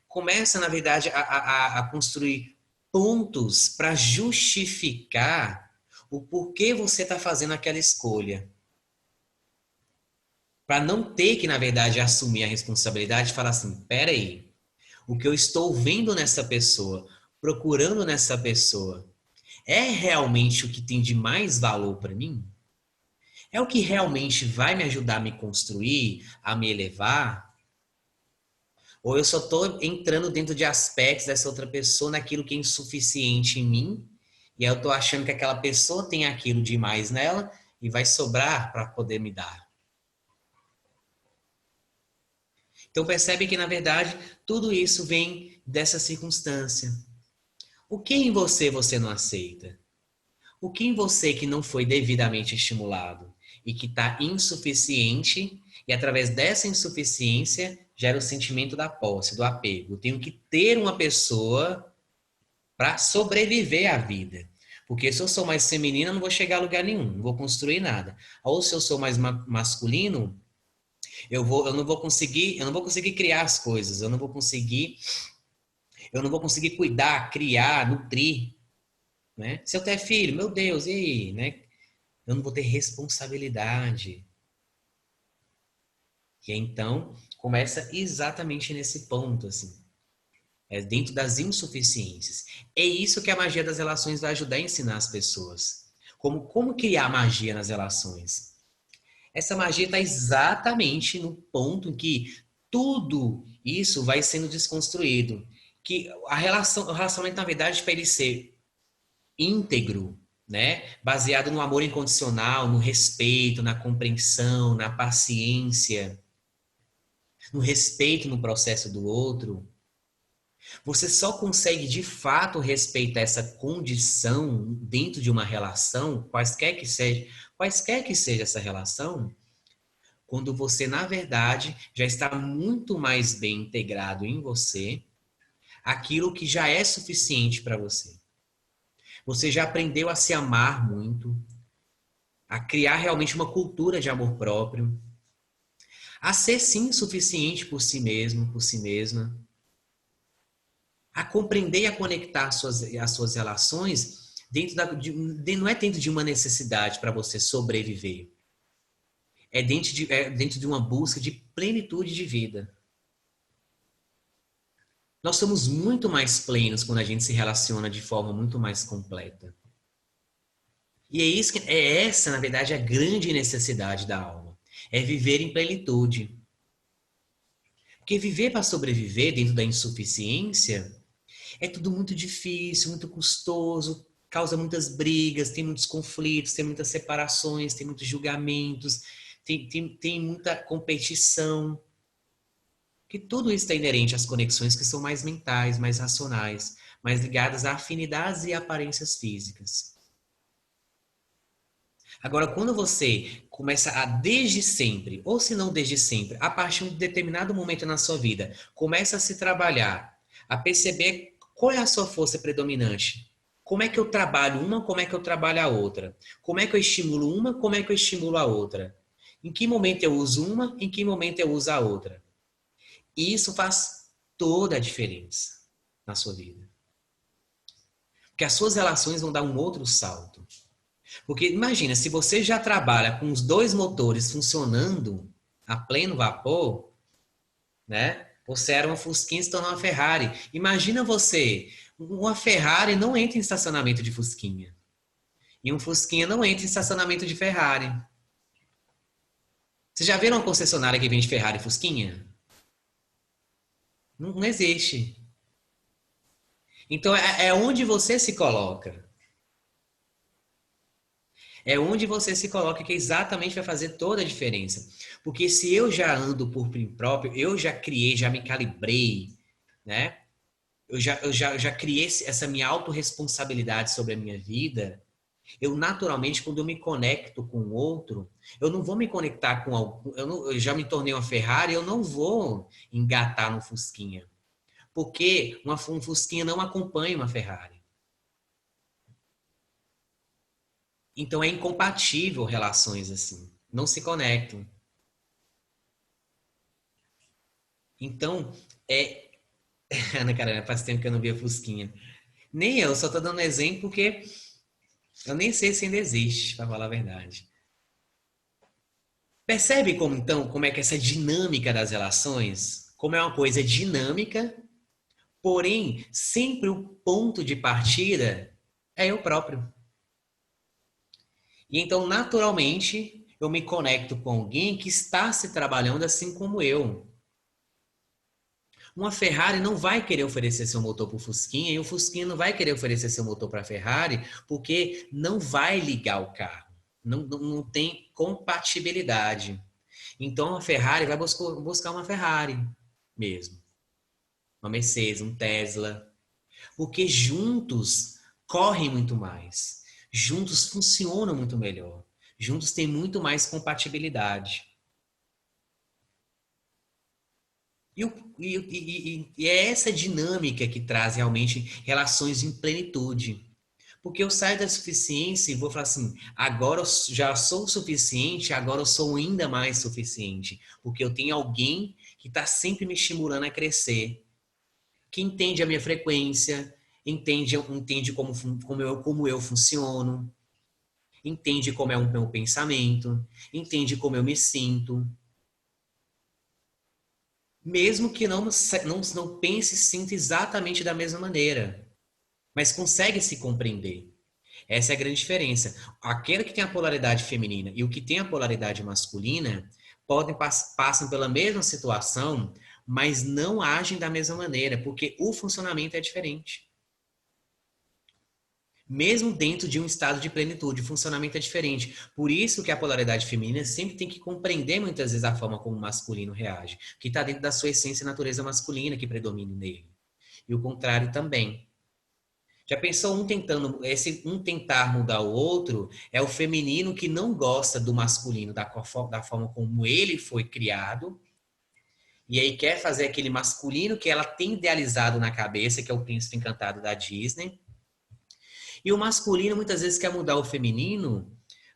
S1: Começa, na verdade, a construir pontos para justificar o porquê você está fazendo aquela escolha. Para não ter que, na verdade, assumir a responsabilidade e falar assim: peraí, o que eu estou vendo nessa pessoa, procurando nessa pessoa, é realmente o que tem de mais valor para mim? É o que realmente vai me ajudar a me construir, a me elevar? Ou eu só estou entrando dentro de aspectos dessa outra pessoa naquilo que é insuficiente em mim, e aí eu estou achando que aquela pessoa tem aquilo demais nela e vai sobrar para poder me dar. Então percebe que, na verdade, tudo isso vem dessa circunstância. O que em você não aceita? O que em você que não foi devidamente estimulado e que está insuficiente, e através dessa insuficiência gera o sentimento da posse, do apego. Eu tenho que ter uma pessoa para sobreviver à vida. Porque se eu sou mais feminina, eu não vou chegar a lugar nenhum, não vou construir nada. Ou se eu sou mais masculino, eu não vou conseguir criar as coisas, eu não vou conseguir cuidar, criar, nutrir, né? Se eu ter filho, meu Deus, e aí, né? Eu não vou ter responsabilidade. E então começa exatamente nesse ponto, assim, dentro das insuficiências. É isso que a magia das relações vai ajudar a ensinar as pessoas. Como criar magia nas relações? Essa magia está exatamente no ponto em que tudo isso vai sendo desconstruído. Que o relacionamento, na verdade, para ele ser íntegro, né? Baseado no amor incondicional, no respeito, na compreensão, na paciência, no respeito no processo do outro, você só consegue de fato respeitar essa condição dentro de uma relação, quaisquer que seja essa relação, quando você, na verdade, já está muito mais bem integrado em você, aquilo que já é suficiente para você. Você já aprendeu a se amar muito, a criar realmente uma cultura de amor próprio, a ser sim suficiente por si mesmo, por si mesma, a compreender e a conectar as suas relações não é dentro de uma necessidade para você sobreviver. É dentro de uma busca de plenitude de vida. Nós somos muito mais plenos quando a gente se relaciona de forma muito mais completa. E é essa, na verdade, a grande necessidade da alma. É viver em plenitude. Porque viver para sobreviver dentro da insuficiência é tudo muito difícil, muito custoso, causa muitas brigas, tem muitos conflitos, tem muitas separações, tem muitos julgamentos, tem muita competição. Que tudo isso é inerente às conexões que são mais mentais, mais racionais, mais ligadas a afinidades e aparências físicas. Agora, quando você começa a, desde sempre, ou se não desde sempre, a partir de um determinado momento na sua vida, começa a se trabalhar, a perceber qual é a sua força predominante. Como é que eu trabalho uma, como é que eu trabalho a outra? Como é que eu estimulo uma, como é que eu estimulo a outra? Em que momento eu uso uma, em que momento eu uso a outra? E isso faz toda a diferença na sua vida. Porque as suas relações vão dar um outro salto. Porque imagina, se você já trabalha com os dois motores funcionando a pleno vapor, né? Você era uma Fusquinha e se tornou uma Ferrari. Imagina você, uma Ferrari não entra em estacionamento de Fusquinha. E um Fusquinha não entra em estacionamento de Ferrari. Você já viram uma concessionária que vende Ferrari e Fusquinha? Não, não existe. Então é onde você se coloca. É onde você se coloca que exatamente vai fazer toda a diferença. Porque se eu já ando por mim próprio, eu já criei, já me calibrei, né? Eu já criei essa minha autorresponsabilidade sobre a minha vida. Eu naturalmente, quando eu me conecto com o outro, eu não vou me conectar com algum. Eu já me tornei uma Ferrari, eu não vou engatar no Fusquinha. Porque um Fusquinha não acompanha uma Ferrari. Então é incompatível relações assim. Não se conectam. Então, é. Ana Carolina, faz tempo que eu não via Fusquinha. Nem eu, só tô dando exemplo porque eu nem sei se ainda existe, para falar a verdade. Percebe como então, como é que essa dinâmica das relações, como é uma coisa dinâmica, porém, sempre o ponto de partida é eu próprio. E então, naturalmente, eu me conecto com alguém que está se trabalhando assim como eu. Uma Ferrari não vai querer oferecer seu motor para o Fusquinha e o Fusquinha não vai querer oferecer seu motor para a Ferrari porque não vai ligar o carro. Não tem compatibilidade. Então a Ferrari vai buscar uma Ferrari mesmo. Uma Mercedes, um Tesla. Porque juntos correm muito mais. Juntos funcionam muito melhor. Juntos têm muito mais compatibilidade. E é essa dinâmica que traz realmente relações em plenitude. Porque eu saio da suficiência e vou falar assim: agora eu já sou o suficiente, agora eu sou ainda mais suficiente. Porque eu tenho alguém que está sempre me estimulando a crescer, que entende a minha frequência, entende como eu funciono, entende como é o meu pensamento, entende como eu me sinto. Mesmo que não pense e sinta exatamente da mesma maneira, mas consegue se compreender. Essa é a grande diferença. Aquele que tem a polaridade feminina e o que tem a polaridade masculina passam pela mesma situação, mas não agem da mesma maneira, porque o funcionamento é diferente. Mesmo dentro de um estado de plenitude, o funcionamento é diferente. Por isso que a polaridade feminina sempre tem que compreender muitas vezes a forma como o masculino reage, que está dentro da sua essência e natureza masculina que predomina nele. E o contrário também. Já pensou um tentar mudar o outro é o feminino que não gosta do masculino da forma como ele foi criado e aí quer fazer aquele masculino que ela tem idealizado na cabeça, que é o príncipe encantado da Disney. E o masculino muitas vezes quer mudar o feminino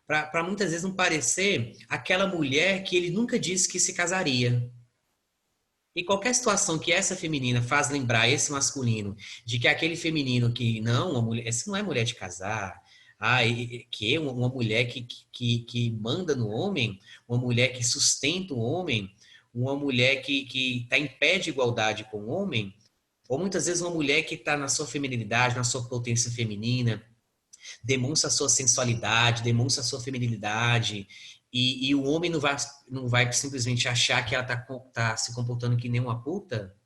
S1: para muitas vezes não parecer aquela mulher que ele nunca disse que se casaria. E qualquer situação que essa feminina faz lembrar esse masculino de que aquele feminino que não, uma mulher, essa não é mulher de casar, que uma mulher que manda no homem, uma mulher que sustenta o homem, uma mulher que está em pé de igualdade com o homem, ou muitas vezes uma mulher que está na sua feminilidade, na sua potência feminina, demonstra a sua sensualidade, demonstra a sua feminilidade, e o homem não vai simplesmente achar que ela tá se comportando que nem uma puta.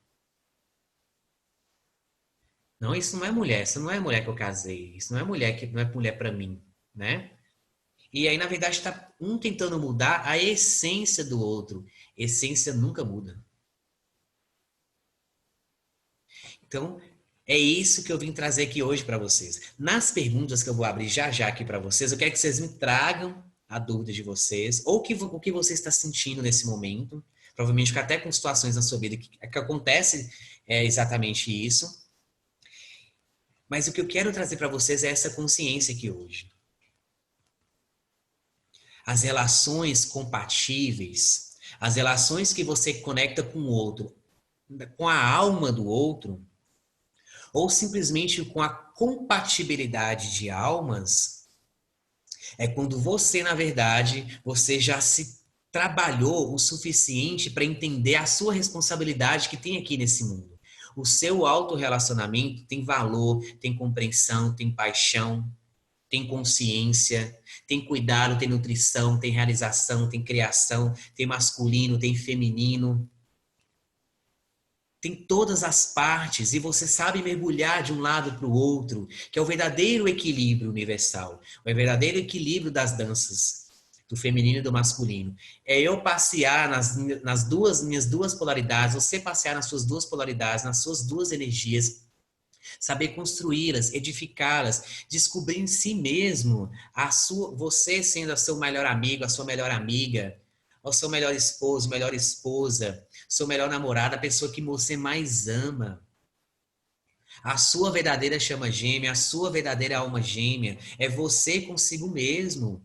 S1: Não, isso não é mulher, isso não é mulher que eu casei, isso não é mulher que não é mulher para mim, né? E aí, na verdade, está um tentando mudar a essência do outro. Essência nunca muda. Então, é isso que eu vim trazer aqui hoje para vocês. Nas perguntas que eu vou abrir já já aqui para vocês, eu quero que vocês me tragam a dúvida de vocês, ou o que você está sentindo nesse momento. Provavelmente até com situações na sua vida que acontece exatamente isso. Mas o que eu quero trazer para vocês é essa consciência aqui hoje. As relações compatíveis, as relações que você conecta com o outro, com a alma do outro, ou simplesmente com a compatibilidade de almas, É quando você, na verdade, você já se trabalhou o suficiente para entender a sua responsabilidade que tem aqui nesse mundo. O seu autorrelacionamento tem valor, tem compreensão, tem paixão, tem consciência, tem cuidado, tem nutrição, tem realização, tem criação, tem masculino, tem feminino. Tem todas as partes e você sabe mergulhar de um lado para o outro, que é o verdadeiro equilíbrio universal, o verdadeiro equilíbrio das danças, do feminino e do masculino. É eu passear nas minhas duas polaridades, você passear nas suas duas polaridades, nas suas duas energias, saber construí-las, edificá-las, descobrir em si mesmo você sendo a seu melhor amigo, a sua melhor amiga, o seu melhor esposo, melhor esposa, seu melhor namorado, a pessoa que você mais ama. A sua verdadeira chama gêmea, a sua verdadeira alma gêmea, é você consigo mesmo.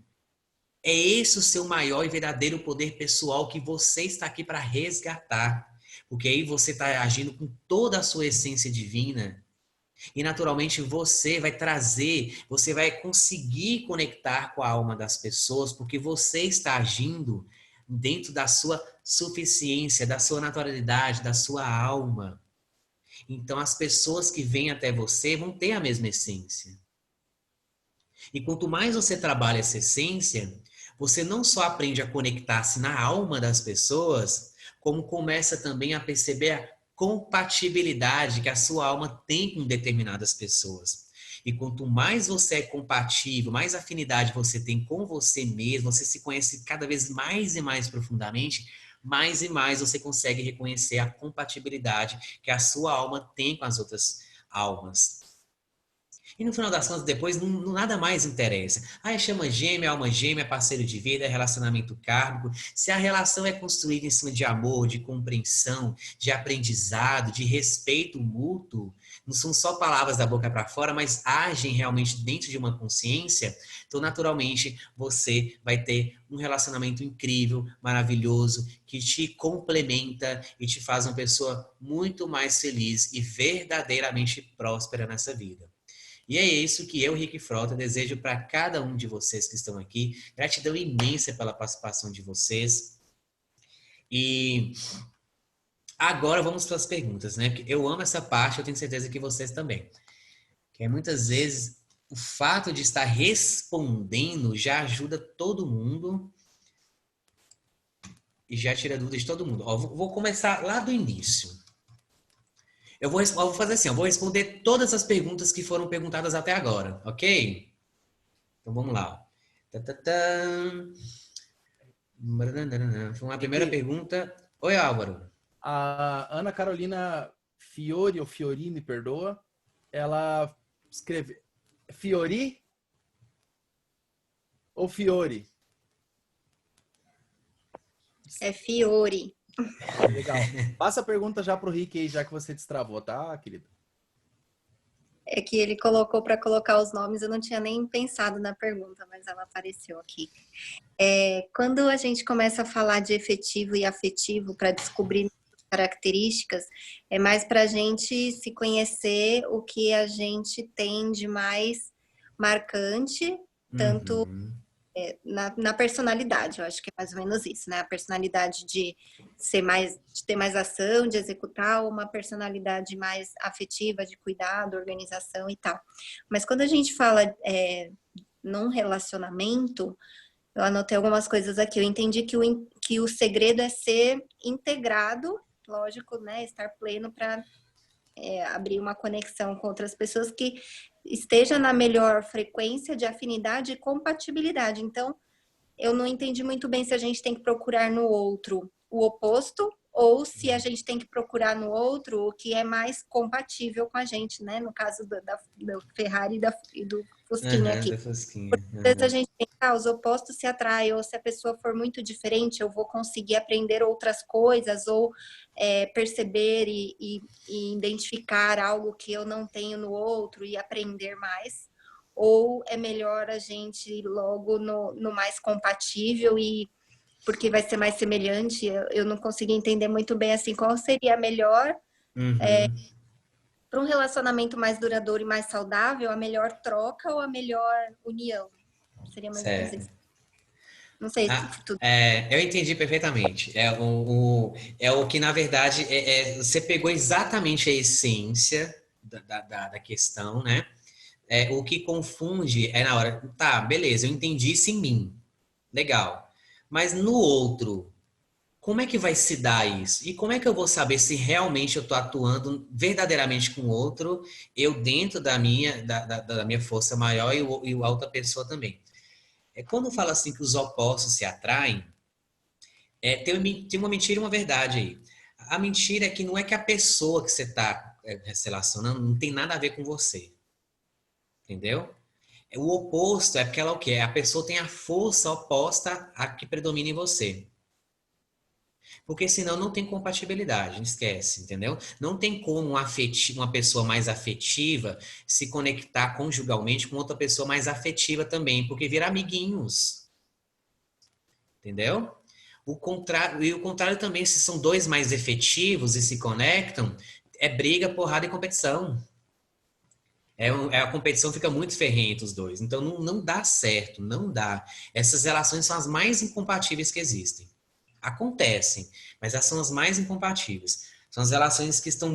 S1: É esse o seu maior e verdadeiro poder pessoal que você está aqui para resgatar. Porque aí você está agindo com toda a sua essência divina. E naturalmente você vai conseguir conectar com a alma das pessoas, porque você está agindo dentro da sua suficiência, da sua naturalidade, da sua alma. Então as pessoas que vêm até você vão ter a mesma essência. E quanto mais você trabalha essa essência, você não só aprende a conectar-se na alma das pessoas, como começa também a perceber a compatibilidade que a sua alma tem com determinadas pessoas. E quanto mais você é compatível, mais afinidade você tem com você mesmo, você se conhece cada vez mais e mais profundamente, mais e mais você consegue reconhecer a compatibilidade que a sua alma tem com as outras almas. E no final das contas, depois, nada mais interessa. Ah, é chama gêmea, alma gêmea, parceiro de vida, é relacionamento kármico. Se a relação é construída em cima de amor, de compreensão, de aprendizado, de respeito mútuo, não são só palavras da boca para fora, mas agem realmente dentro de uma consciência, então, naturalmente, você vai ter um relacionamento incrível, maravilhoso, que te complementa e te faz uma pessoa muito mais feliz e verdadeiramente próspera nessa vida. E é isso que eu, Rick Frota, desejo para cada um de vocês que estão aqui. Gratidão imensa pela participação de vocês. E agora vamos para as perguntas, né? Porque eu amo essa parte, eu tenho certeza que vocês também. Que é muitas vezes o fato de estar respondendo já ajuda todo mundo e já tira dúvidas de todo mundo. Ó, vou começar lá do início. Eu vou fazer assim, eu vou responder todas as perguntas que foram perguntadas até agora, ok? Então vamos lá. Foi uma primeira pergunta. Oi, Álvaro.
S2: A Ana Carolina Fiori, ou Fiori, me perdoa, ela escreve Fiori ou Fiore?
S3: É Fiore.
S2: Legal. Passa a pergunta já pro Rick aí, já que você destravou, tá, querido?
S3: É que ele colocou para colocar os nomes, eu não tinha nem pensado na pergunta, mas ela apareceu aqui. Quando a gente começa a falar de efetivo e afetivo para descobrir características, é mais para a gente se conhecer o que a gente tem de mais marcante, tanto na personalidade, eu acho que é mais ou menos isso, né? A personalidade de ter mais ação, de executar, ou uma personalidade mais afetiva, de cuidado, organização e tal. Mas quando a gente fala num relacionamento, eu anotei algumas coisas aqui. Eu entendi que o segredo é ser integrado, lógico, né? Estar pleno para abrir uma conexão com outras pessoas que esteja na melhor frequência de afinidade e compatibilidade. Então, eu não entendi muito bem se a gente tem que procurar no outro o oposto ou se a gente tem que procurar no outro o que é mais compatível com a gente, né? No caso do Ferrari e do Fusquinha aqui.
S1: Da Fusquinha.
S3: Às vezes a gente pensa, os opostos se atraem, ou se a pessoa for muito diferente, eu vou conseguir aprender outras coisas, ou perceber e identificar algo que eu não tenho no outro e aprender mais. Ou é melhor a gente ir logo no mais compatível e porque vai ser mais semelhante. Eu não consegui entender muito bem assim qual seria a melhor para um relacionamento mais duradouro e mais saudável, a melhor troca ou a melhor união? Seria mais ou menos
S1: Certo.
S3: isso. Não sei se tudo.
S1: Eu entendi perfeitamente. É o que, na verdade, você pegou exatamente a essência da questão, né? O que confunde é na hora, tá, beleza, eu entendi isso em mim, legal. Mas no outro, como é que vai se dar isso? E como é que eu vou saber se realmente eu estou atuando verdadeiramente com o outro, eu dentro da minha força maior e a outra pessoa também? Quando fala assim que os opostos se atraem, tem uma mentira e uma verdade aí. A mentira é que não é que a pessoa que você está se relacionando não tem nada a ver com você. Entendeu? O oposto é porque ela o quê? A pessoa tem a força oposta à que predomina em você. Porque senão não tem compatibilidade, esquece, entendeu? Não tem como uma pessoa mais afetiva se conectar conjugalmente com outra pessoa mais afetiva também, porque vira amiguinhos, entendeu? O contrário também, se são dois mais efetivos e se conectam, é briga, porrada e competição. A competição fica muito ferrenha entre os dois. Então não dá certo, não dá. Essas relações são as mais incompatíveis que existem. Acontecem, mas elas são as mais incompatíveis. São as relações que estão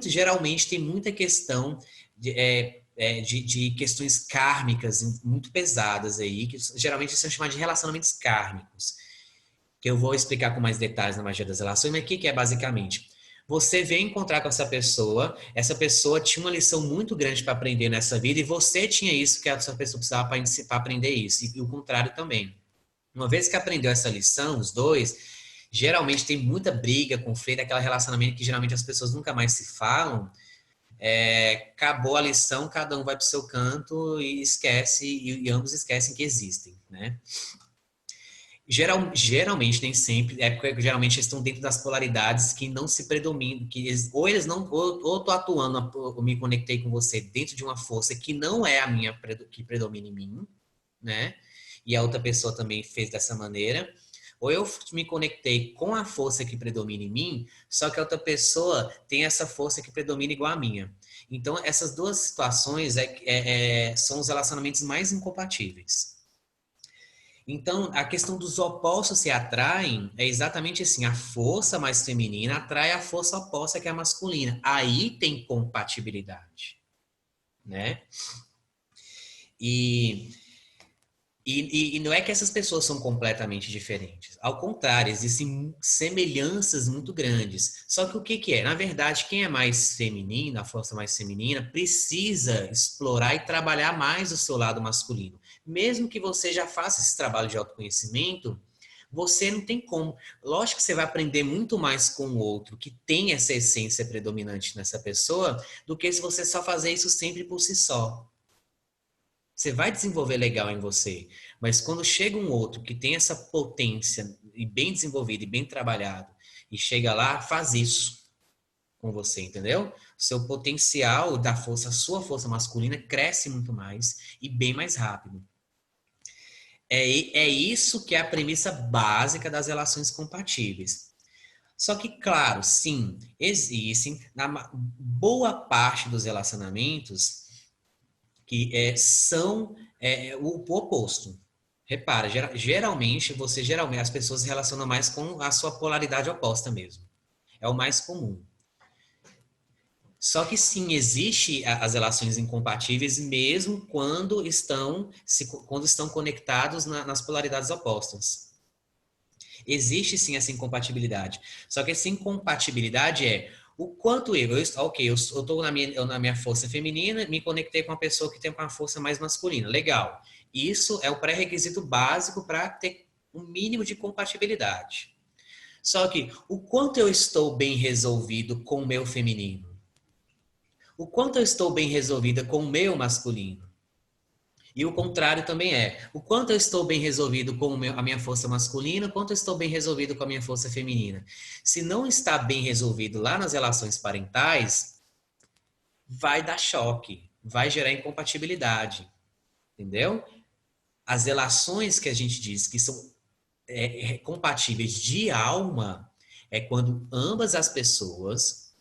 S1: geralmente tem muita questão de questões kármicas muito pesadas aí, que geralmente são chamados de relacionamentos kármicos, que eu vou explicar com mais detalhes na magia das relações, mas o que é basicamente? Você vem encontrar com essa pessoa tinha uma lição muito grande para aprender nessa vida e você tinha isso que essa pessoa precisava para aprender isso, e o contrário também. Uma vez que aprendeu essa lição, os dois, geralmente tem muita briga, conflito, aquele relacionamento que geralmente as pessoas nunca mais se falam. Acabou a lição, cada um vai para o seu canto e esquece, e ambos esquecem que existem, né? Geralmente, nem sempre, porque geralmente eles estão dentro das polaridades que não se predominam, ou eles não, ou tô atuando, eu me conectei com você dentro de uma força que não é a minha, que predomina em mim, né? E a outra pessoa também fez dessa maneira, ou eu me conectei com a força que predomina em mim, só que a outra pessoa tem essa força que predomina igual a minha. Então, essas duas situações são os relacionamentos mais incompatíveis. Então, a questão dos opostos se atraem é exatamente assim: a força mais feminina atrai a força oposta que é a masculina. Aí tem compatibilidade, né? E não é que essas pessoas são completamente diferentes. Ao contrário, existem semelhanças muito grandes. Só que o que é? Na verdade, quem é mais feminino, a força mais feminina, precisa explorar e trabalhar mais o seu lado masculino. Mesmo que você já faça esse trabalho de autoconhecimento, você não tem como. Lógico que você vai aprender muito mais com o outro, que tem essa essência predominante nessa pessoa, do que se você só fazer isso sempre por si só. Você vai desenvolver legal em você, mas quando chega um outro que tem essa potência e bem desenvolvido e bem trabalhado e chega lá, faz isso com você, entendeu? Seu potencial da força, a sua força masculina cresce muito mais e bem mais rápido. É isso que é a premissa básica das relações compatíveis. Só que, claro, sim, existem na boa parte dos relacionamentos que são o oposto. Repara, geralmente as pessoas se relacionam mais com a sua polaridade oposta mesmo. É o mais comum. Só que sim, existe as relações incompatíveis mesmo quando estão conectados nas polaridades opostas. Existe sim essa incompatibilidade. Só que essa incompatibilidade o quanto eu estou na minha força feminina, me conectei com uma pessoa que tem uma força mais masculina. Legal. Isso é o pré-requisito básico para ter um mínimo de compatibilidade. Só que o quanto eu estou bem resolvido com o meu feminino? O quanto eu estou bem resolvida com o meu masculino? E o contrário também o quanto eu estou bem resolvido com a minha força masculina, o quanto eu estou bem resolvido com a minha força feminina. Se não está bem resolvido lá nas relações parentais, vai dar choque, vai gerar incompatibilidade, entendeu? As relações que a gente diz que são compatíveis de alma é quando ambas as pessoas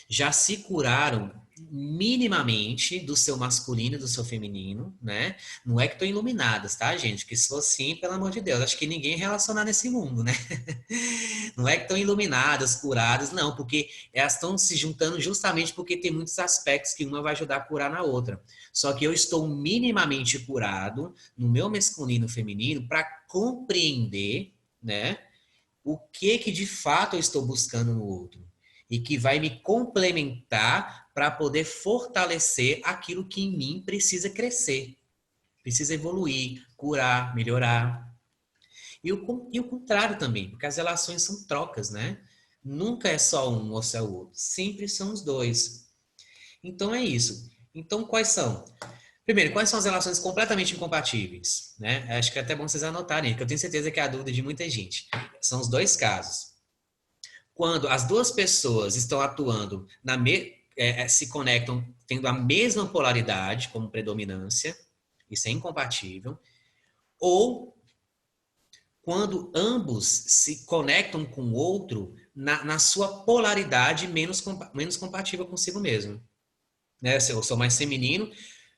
S1: já se curaram minimamente do seu masculino e do seu feminino, né? Não é que estão iluminadas, tá, gente? Porque se for assim, pelo amor de Deus, acho que ninguém relacionar nesse mundo, né? Não é que estão iluminadas, curadas, não, porque elas estão se juntando justamente porque tem muitos aspectos que uma vai ajudar a curar na outra. Só que eu estou minimamente curado no meu masculino e feminino para compreender, né? O que de fato eu estou buscando no outro e que vai me complementar para poder fortalecer aquilo que em mim precisa crescer, precisa evoluir, curar, melhorar. E o contrário também, porque as relações são trocas, né? Nunca é só um ou só o outro, sempre são os dois. Então é isso. Então quais são? Primeiro, quais são as relações completamente incompatíveis? Né? Acho que é até bom vocês anotarem, porque eu tenho certeza que é a dúvida de muita gente. São os dois casos. Quando as duas pessoas estão atuando se conectam tendo a mesma polaridade como predominância, isso é incompatível, ou quando ambos se conectam com o outro na sua polaridade menos compatível consigo mesmo. Né? Se eu sou mais feminino,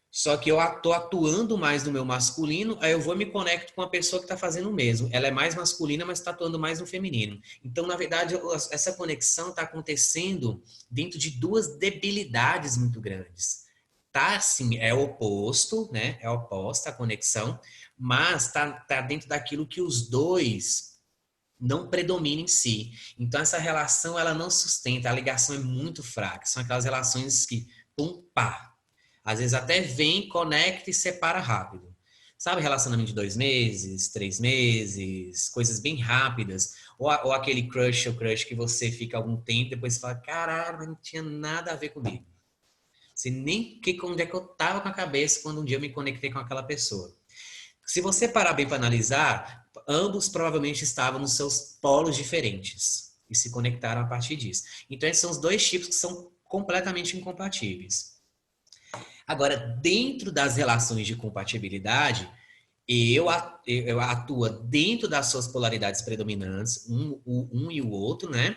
S1: só que eu estou atuando mais no meu masculino, aí eu vou e me conecto com a pessoa que está fazendo o mesmo. Ela é mais masculina, mas está atuando mais no feminino. Então, na verdade, essa conexão está acontecendo dentro de duas debilidades muito grandes. Tá, assim, é oposto, né? É oposta a conexão, mas tá dentro daquilo que os dois não predominam em si. Então, essa relação, ela não sustenta, a ligação é muito fraca. São aquelas relações que, pum, pá, às vezes até vem, conecta e separa rápido. Sabe, relacionamento de 2 meses, 3 meses, coisas bem rápidas. Ou aquele crush ou crush que você fica algum tempo, depois você fala, caralho, não tinha nada a ver comigo. Você nem onde é que eu tava com a cabeça quando um dia eu me conectei com aquela pessoa. Se você parar bem para analisar, ambos provavelmente estavam nos seus polos diferentes e se conectaram a partir disso. Então, esses são os dois tipos que são completamente incompatíveis. Agora, dentro das relações de compatibilidade, eu atuo dentro das suas polaridades predominantes, um e o outro, né?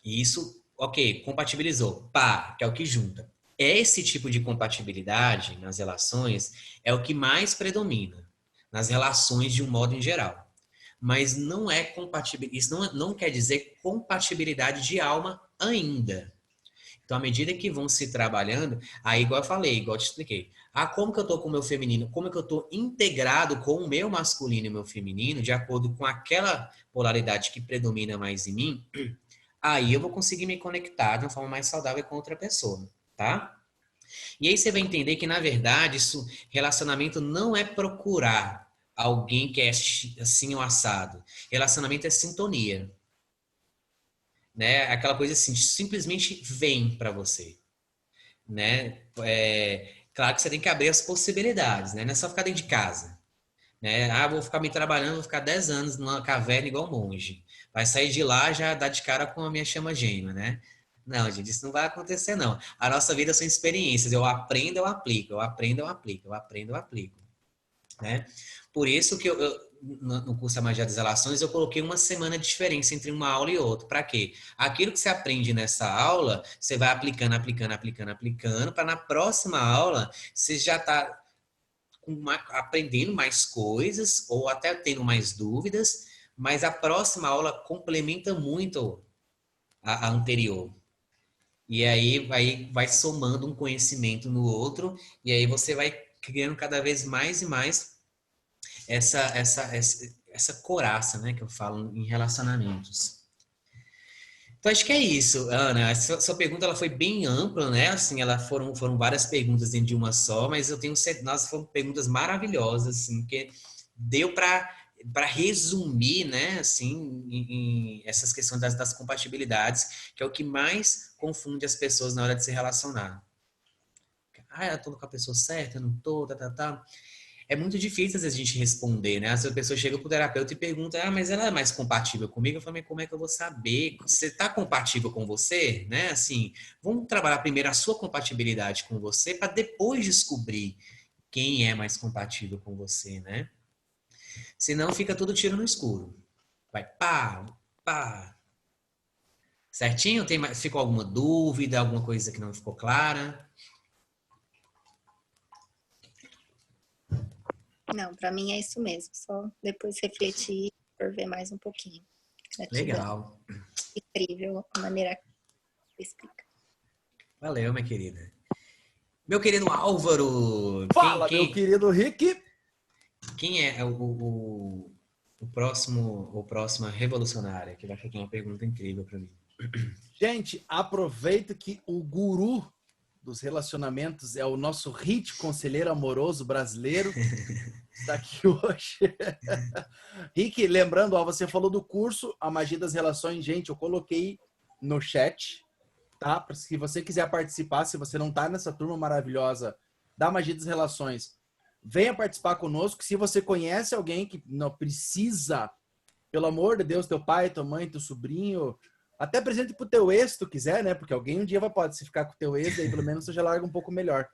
S1: E isso, ok, compatibilizou. Pá, que é o que junta. Esse tipo de compatibilidade nas relações é o que mais predomina nas relações de um modo em geral. Mas não é compatibilidade, isso não quer dizer compatibilidade de alma ainda. Então, à medida que vão se trabalhando, aí igual eu falei, igual eu te expliquei. Ah, como que eu tô com o meu feminino? Como que eu tô integrado com o meu masculino e o meu feminino, de acordo com aquela polaridade que predomina mais em mim? Aí eu vou conseguir me conectar de uma forma mais saudável com outra pessoa, tá? E aí você vai entender que, na verdade, relacionamento não é procurar alguém que é assim ou assado. Relacionamento é sintonia, né? Aquela coisa assim, simplesmente vem para você, né? Claro que você tem que abrir as possibilidades, né? Não é só ficar dentro de casa, né? Ah, vou ficar me trabalhando, vou ficar 10 anos numa caverna igual monge. Vai sair de lá já dá de cara com a minha chama gêmea, né? Não, gente, isso não vai acontecer, não. A nossa vida são experiências. Eu aprendo, eu aplico. Eu aprendo, eu aplico. Eu aprendo, eu aplico. Né? Por isso que no curso da Magia das Relações, eu coloquei uma semana de diferença entre uma aula e outra. Para quê? Aquilo que você aprende nessa aula, você vai aplicando, aplicando, aplicando, aplicando, para na próxima aula, você já está aprendendo mais coisas ou até tendo mais dúvidas, mas a próxima aula complementa muito a anterior. E aí vai somando um conhecimento no outro, e aí você vai criando cada vez mais e mais essa coraça, né, que eu falo em relacionamentos. Então, acho que é isso, Ana. Essa sua pergunta ela foi bem ampla, né? Assim, foram várias perguntas dentro de uma só, mas eu tenho certeza, nossa, foram perguntas maravilhosas, assim, que deu para resumir, né, assim, em essas questões das compatibilidades, que é o que mais confunde as pessoas na hora de se relacionar. Ah, eu tô com a pessoa certa, eu não tô, tá. É muito difícil às vezes a gente responder, né? Às vezes a pessoa chega pro terapeuta e pergunta, ah, mas ela é mais compatível comigo? Eu falo, mas como é que eu vou saber? Você tá compatível com você, né? Assim, vamos trabalhar primeiro a sua compatibilidade com você para depois descobrir quem é mais compatível com você, né? Senão fica tudo tiro no escuro. Vai pá, pá. Certinho? Ficou alguma dúvida, alguma coisa que não ficou clara?
S3: Não, para mim é isso mesmo. Só depois refletir por ver mais um pouquinho. Gratidão.
S1: Legal.
S3: Incrível a maneira que explica.
S1: Valeu, minha querida. Meu querido Álvaro,
S2: Fala, meu querido Rick!
S1: quem é o próxima revolucionária que vai fazer uma pergunta incrível para mim?
S2: Gente, aproveita que o guru dos relacionamentos é o nosso hit conselheiro amoroso brasileiro. Está aqui hoje. Rick, lembrando, ó, você falou do curso A Magia das Relações. Gente, eu coloquei no chat, tá? Se você quiser participar, se você não tá nessa turma maravilhosa da Magia das Relações, venha participar conosco. Se você conhece alguém que não precisa, pelo amor de Deus, teu pai, tua mãe, teu sobrinho, até presente pro teu ex, se tu quiser, né? Porque alguém um dia pode se ficar com o teu ex, daí pelo menos você já larga um pouco melhor.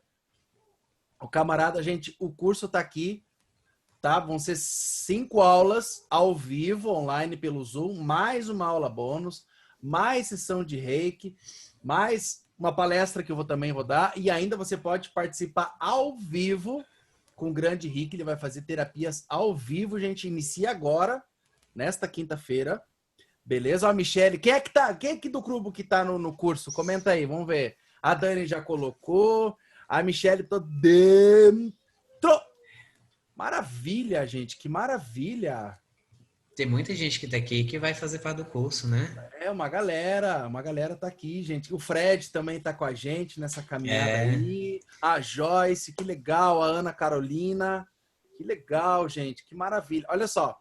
S2: O camarada, gente, o curso tá aqui, tá? Vão ser 5 aulas ao vivo, online pelo Zoom, mais uma aula bônus, mais sessão de reiki, mais uma palestra que eu também vou dar, e ainda você pode participar ao vivo com o grande Rick. Ele vai fazer terapias ao vivo, gente. Inicia agora, nesta quinta-feira. Beleza? Ó, a Michele, quem é que do grupo que tá no curso? Comenta aí, vamos ver. A Dani já colocou. A Michele tô dentro. Maravilha, gente, que maravilha.
S1: Tem muita gente que tá aqui que vai fazer parte do curso, né?
S2: É, uma galera tá aqui, gente. O Fred também tá com a gente nessa caminhada aí. A Joyce, que legal. A Ana Carolina, que legal, gente, que maravilha. Olha só,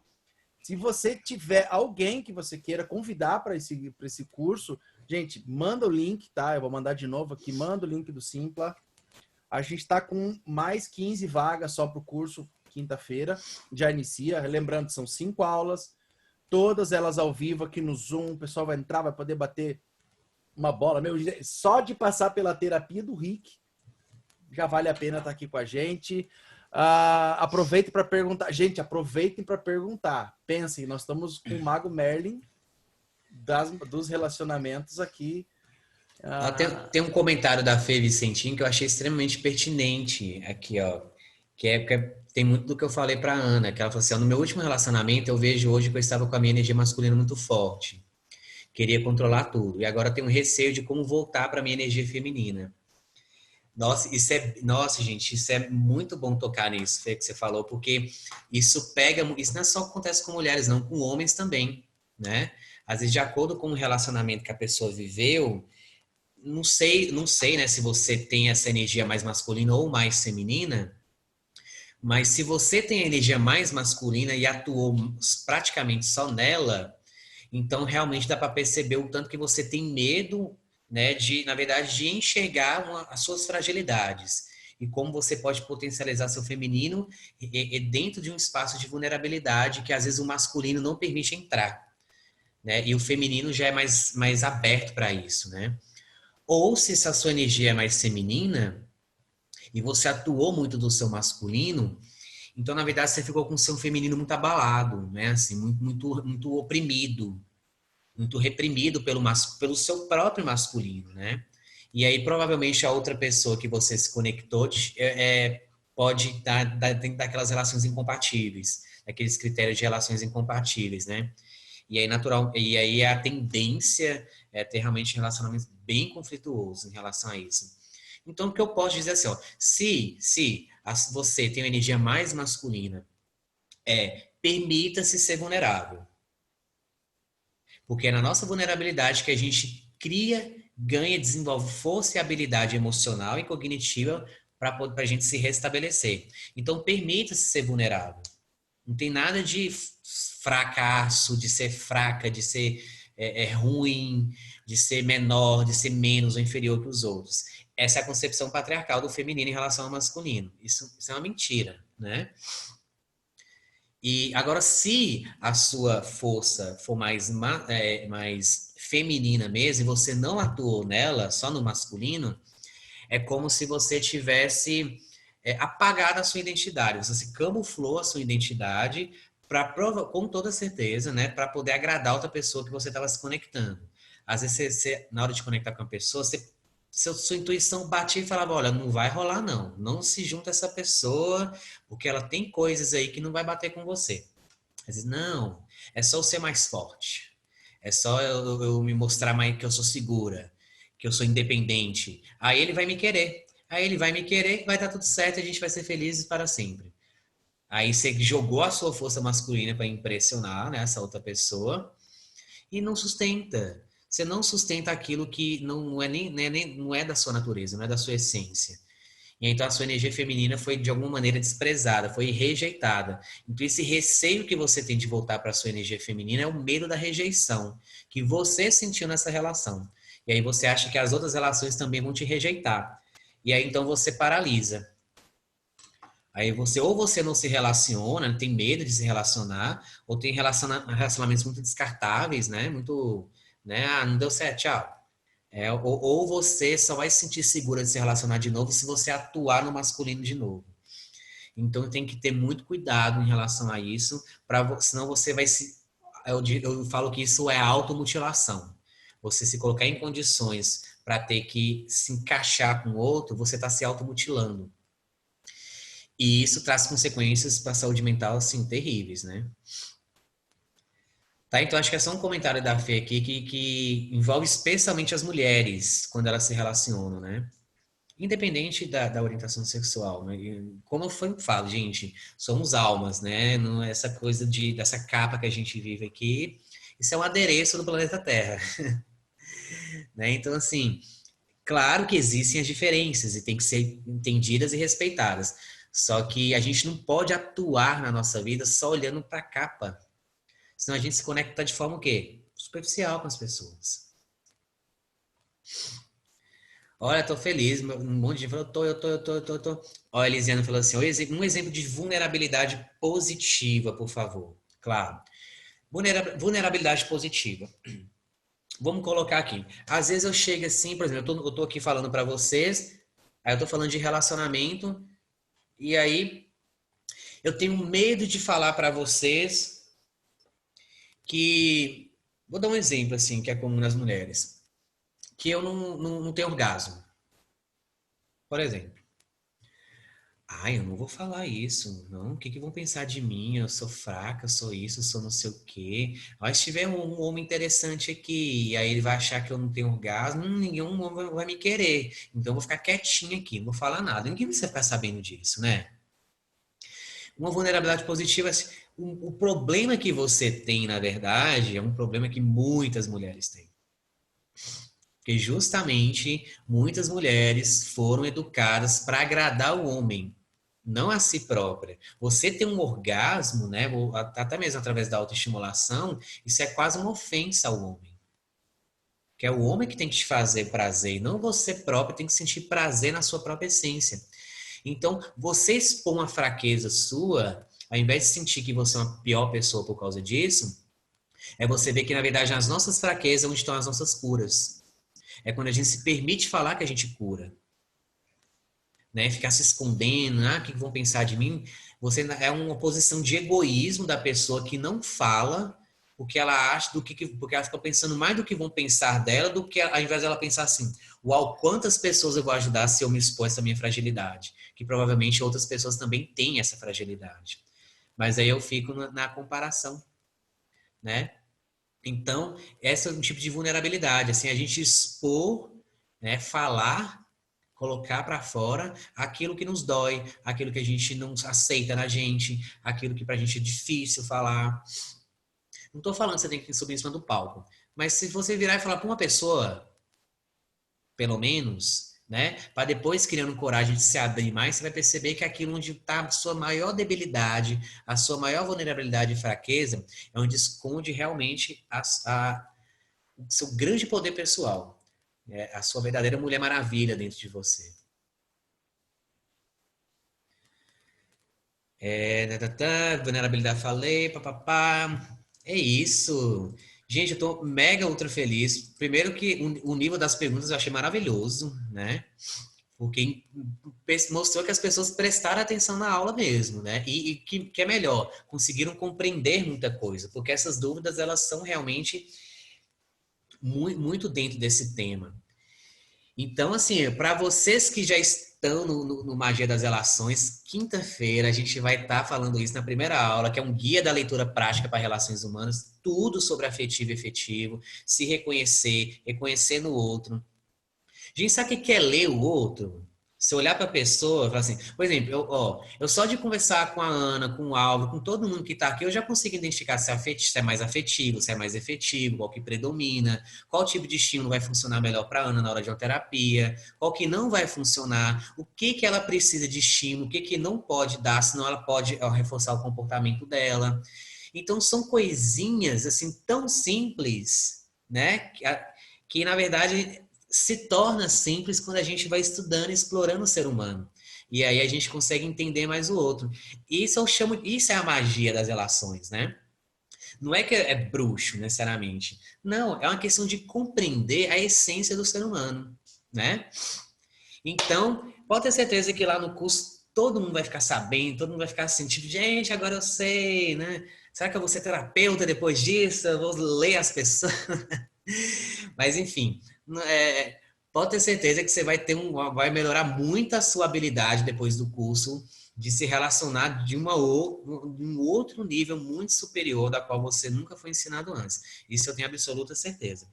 S2: se você tiver alguém que você queira convidar para esse curso, gente, manda o link, tá? Eu vou mandar de novo aqui, manda o link do Simpla. A gente está com mais 15 vagas só para o curso, quinta-feira, já inicia. Lembrando, são 5 aulas, todas elas ao vivo aqui no Zoom. O pessoal vai entrar, vai poder bater uma bola. Meu, só de passar pela terapia do Rick, já vale a pena estar aqui com a gente. Aproveitem para perguntar. Gente, aproveitem para perguntar. Pensem, nós estamos com o Mago Merlin dos relacionamentos aqui.
S1: Tem um comentário da Fê Vicentim que eu achei extremamente pertinente aqui, ó. Tem muito do que eu falei para Ana, que ela falou assim: ó, no meu último relacionamento, eu vejo hoje que eu estava com a minha energia masculina muito forte. Queria controlar tudo. E agora tenho um receio de como voltar para minha energia feminina. Nossa, gente, isso é muito bom tocar nisso, Fê, que você falou, porque isso não é só que acontece com mulheres, não, com homens também, né? Às vezes, de acordo com o relacionamento que a pessoa viveu, não sei, né, se você tem essa energia mais masculina ou mais feminina, mas se você tem a energia mais masculina e atuou praticamente só nela, então realmente dá para perceber o tanto que você tem medo, né, na verdade, de enxergar as suas fragilidades e como você pode potencializar seu feminino dentro de um espaço de vulnerabilidade que às vezes o masculino não permite entrar, né? E o feminino já é mais aberto para isso, né? Ou se essa sua energia é mais feminina e você atuou muito do seu masculino, então na verdade você ficou com o seu feminino muito abalado, né? Assim, muito oprimido, muito reprimido pelo seu próprio masculino, né? E aí provavelmente a outra pessoa que você se conectou pode dentro daquelas relações incompatíveis, daqueles critérios de relações incompatíveis, né? E aí a tendência é ter realmente relacionamentos bem conflituosos em relação a isso. Então, o que eu posso dizer assim, ó, se você tem uma energia mais masculina, permita-se ser vulnerável. Porque é na nossa vulnerabilidade que a gente cria, ganha, desenvolve força e habilidade emocional e cognitiva para a gente se restabelecer. Então, permita-se ser vulnerável. Não tem nada de fracasso, de ser fraca, de ser ruim, de ser menor, de ser menos ou inferior que os outros. Essa é a concepção patriarcal do feminino em relação ao masculino. Isso é uma mentira, né? E agora, se a sua força for mais feminina mesmo, e você não atuou nela, só no masculino, é como se você tivesse apagado a sua identidade. Você camuflou a sua identidade com toda certeza, né, para poder agradar outra pessoa que você estava se conectando. Às vezes, na hora de conectar com a pessoa, sua intuição batia e falava, olha, não vai rolar não. Não se junta a essa pessoa, porque ela tem coisas aí que não vai bater com você. Às vezes, não, é só eu ser mais forte. É só eu me mostrar mais que eu sou segura, que eu sou independente. Aí ele vai me querer. Aí ele vai me querer, vai dar tudo certo e a gente vai ser felizes para sempre. Aí você jogou a sua força masculina para impressionar, né, essa outra pessoa e não sustenta. Você não sustenta aquilo que não é da sua natureza, não é da sua essência. E então a sua energia feminina foi de alguma maneira desprezada, foi rejeitada. Então esse receio que você tem de voltar para a sua energia feminina é o medo da rejeição que você sentiu nessa relação. E aí você acha que as outras relações também vão te rejeitar. E aí então você paralisa. Aí você não se relaciona, tem medo de se relacionar, ou tem relacionamentos muito descartáveis, né? Muito, né? Ah, não deu certo, tchau. Ou você só vai se sentir segura de se relacionar de novo se você atuar no masculino de novo. Então tem que ter muito cuidado em relação a isso, senão você vai se. Eu falo que isso é automutilação. Você se colocar em condições para ter que se encaixar com o outro, você está se automutilando. E isso traz consequências para a saúde mental, assim, terríveis, né? Tá, então acho que é só um comentário da Fê aqui que envolve especialmente as mulheres quando elas se relacionam, né? Independente da orientação sexual, né? Como eu falo, gente, somos almas, né? Não é essa coisa dessa capa que a gente vive aqui, isso é um adereço do planeta Terra, né? Então, assim, claro que existem as diferenças e tem que ser entendidas e respeitadas. Só que a gente não pode atuar na nossa vida só olhando para a capa. Senão a gente se conecta de forma o quê? Superficial com as pessoas. Olha, tô feliz. Um monte de gente falou, eu tô. Olha, a Elisiana falou assim, um exemplo de vulnerabilidade positiva, por favor. Claro. Vulnerabilidade positiva. Vamos colocar aqui. Às vezes eu chego assim, por exemplo, eu tô aqui falando para vocês, aí eu tô falando de relacionamento, e aí eu tenho medo de falar para vocês que... Vou dar um exemplo, assim, que é comum nas mulheres. Que eu não tenho orgasmo. Por exemplo. Ai, eu não vou falar isso, não. O que vão pensar de mim? Eu sou fraca, eu sou isso, eu sou não sei o quê. Mas se tiver um homem interessante aqui, e aí ele vai achar que eu não tenho orgasmo, nenhum homem vai me querer. Então eu vou ficar quietinho aqui, não vou falar nada. Ninguém vai ficar sabendo disso, né? Uma vulnerabilidade positiva, o problema que você tem, na verdade, é um problema que muitas mulheres têm. Porque justamente muitas mulheres foram educadas para agradar o homem, não a si própria. Você ter um orgasmo, né, até mesmo através da autoestimulação, isso é quase uma ofensa ao homem. Que é o homem que tem que te fazer prazer, e não você próprio tem que sentir prazer na sua própria essência. Então, você expor uma fraqueza sua, ao invés de sentir que você é uma pior pessoa por causa disso, é você ver que, na verdade, as nossas fraquezas é onde estão as nossas curas. É quando a gente se permite falar que a gente cura. Né? Ficar se escondendo, o que vão pensar de mim? Você é uma posição de egoísmo da pessoa que não fala porque ela acha porque ela fica pensando mais do que vão pensar dela do que ao invés dela pensar assim, uau, quantas pessoas eu vou ajudar se eu me expor a essa minha fragilidade? Que provavelmente outras pessoas também têm essa fragilidade. Mas aí eu fico na comparação, né? Então, esse é um tipo de vulnerabilidade, assim, a gente expor, né, falar, colocar para fora aquilo que nos dói, aquilo que a gente não aceita na gente, aquilo que pra gente é difícil falar. Não estou falando que você tem que subir em cima do palco, mas se você virar e falar para uma pessoa, pelo menos, né, para depois criando coragem de se abrir mais, você vai perceber que aquilo onde está a sua maior debilidade, a sua maior vulnerabilidade e fraqueza, é onde esconde realmente o seu grande poder pessoal, né, a sua verdadeira Mulher Maravilha dentro de você. Vulnerabilidade falei, papapá. É isso. Gente, eu tô mega ultra feliz. Primeiro que o nível das perguntas eu achei maravilhoso, né? Porque mostrou que as pessoas prestaram atenção na aula mesmo, né? E que é melhor, conseguiram compreender muita coisa, porque essas dúvidas, elas são realmente muito dentro desse tema. Então, assim, para vocês que já estão no Magia das Relações, quinta-feira a gente vai estar falando isso na primeira aula, que é um guia da leitura prática para relações humanas, tudo sobre afetivo e efetivo, se reconhecer, reconhecer no outro. A gente sabe o que é ler o outro? Se olhar para a pessoa, falar assim, por exemplo, eu só de conversar com a Ana, com o Álvaro, com todo mundo que está aqui, eu já consigo identificar se é mais afetivo, se é mais efetivo, qual que predomina, qual tipo de estímulo vai funcionar melhor para a Ana na hora de uma terapia, qual que não vai funcionar, o que que ela precisa de estímulo, o que que não pode dar, senão ela pode reforçar o comportamento dela. Então, são coisinhas, assim, tão simples, né, que na verdade se torna simples quando a gente vai estudando e explorando o ser humano. E aí a gente consegue entender mais o outro. Isso é a magia das relações, né? Não é que é bruxo, necessariamente. Não, é uma questão de compreender a essência do ser humano, né? Então, pode ter certeza que lá no curso todo mundo vai ficar sabendo, todo mundo vai ficar assim, tipo, gente, agora eu sei, né? Será que eu vou ser terapeuta depois disso? Eu vou ler as pessoas? Mas, enfim, pode ter certeza que você vai melhorar muito a sua habilidade depois do curso de se relacionar de um outro nível muito superior da qual você nunca foi ensinado antes. Isso eu tenho absoluta certeza.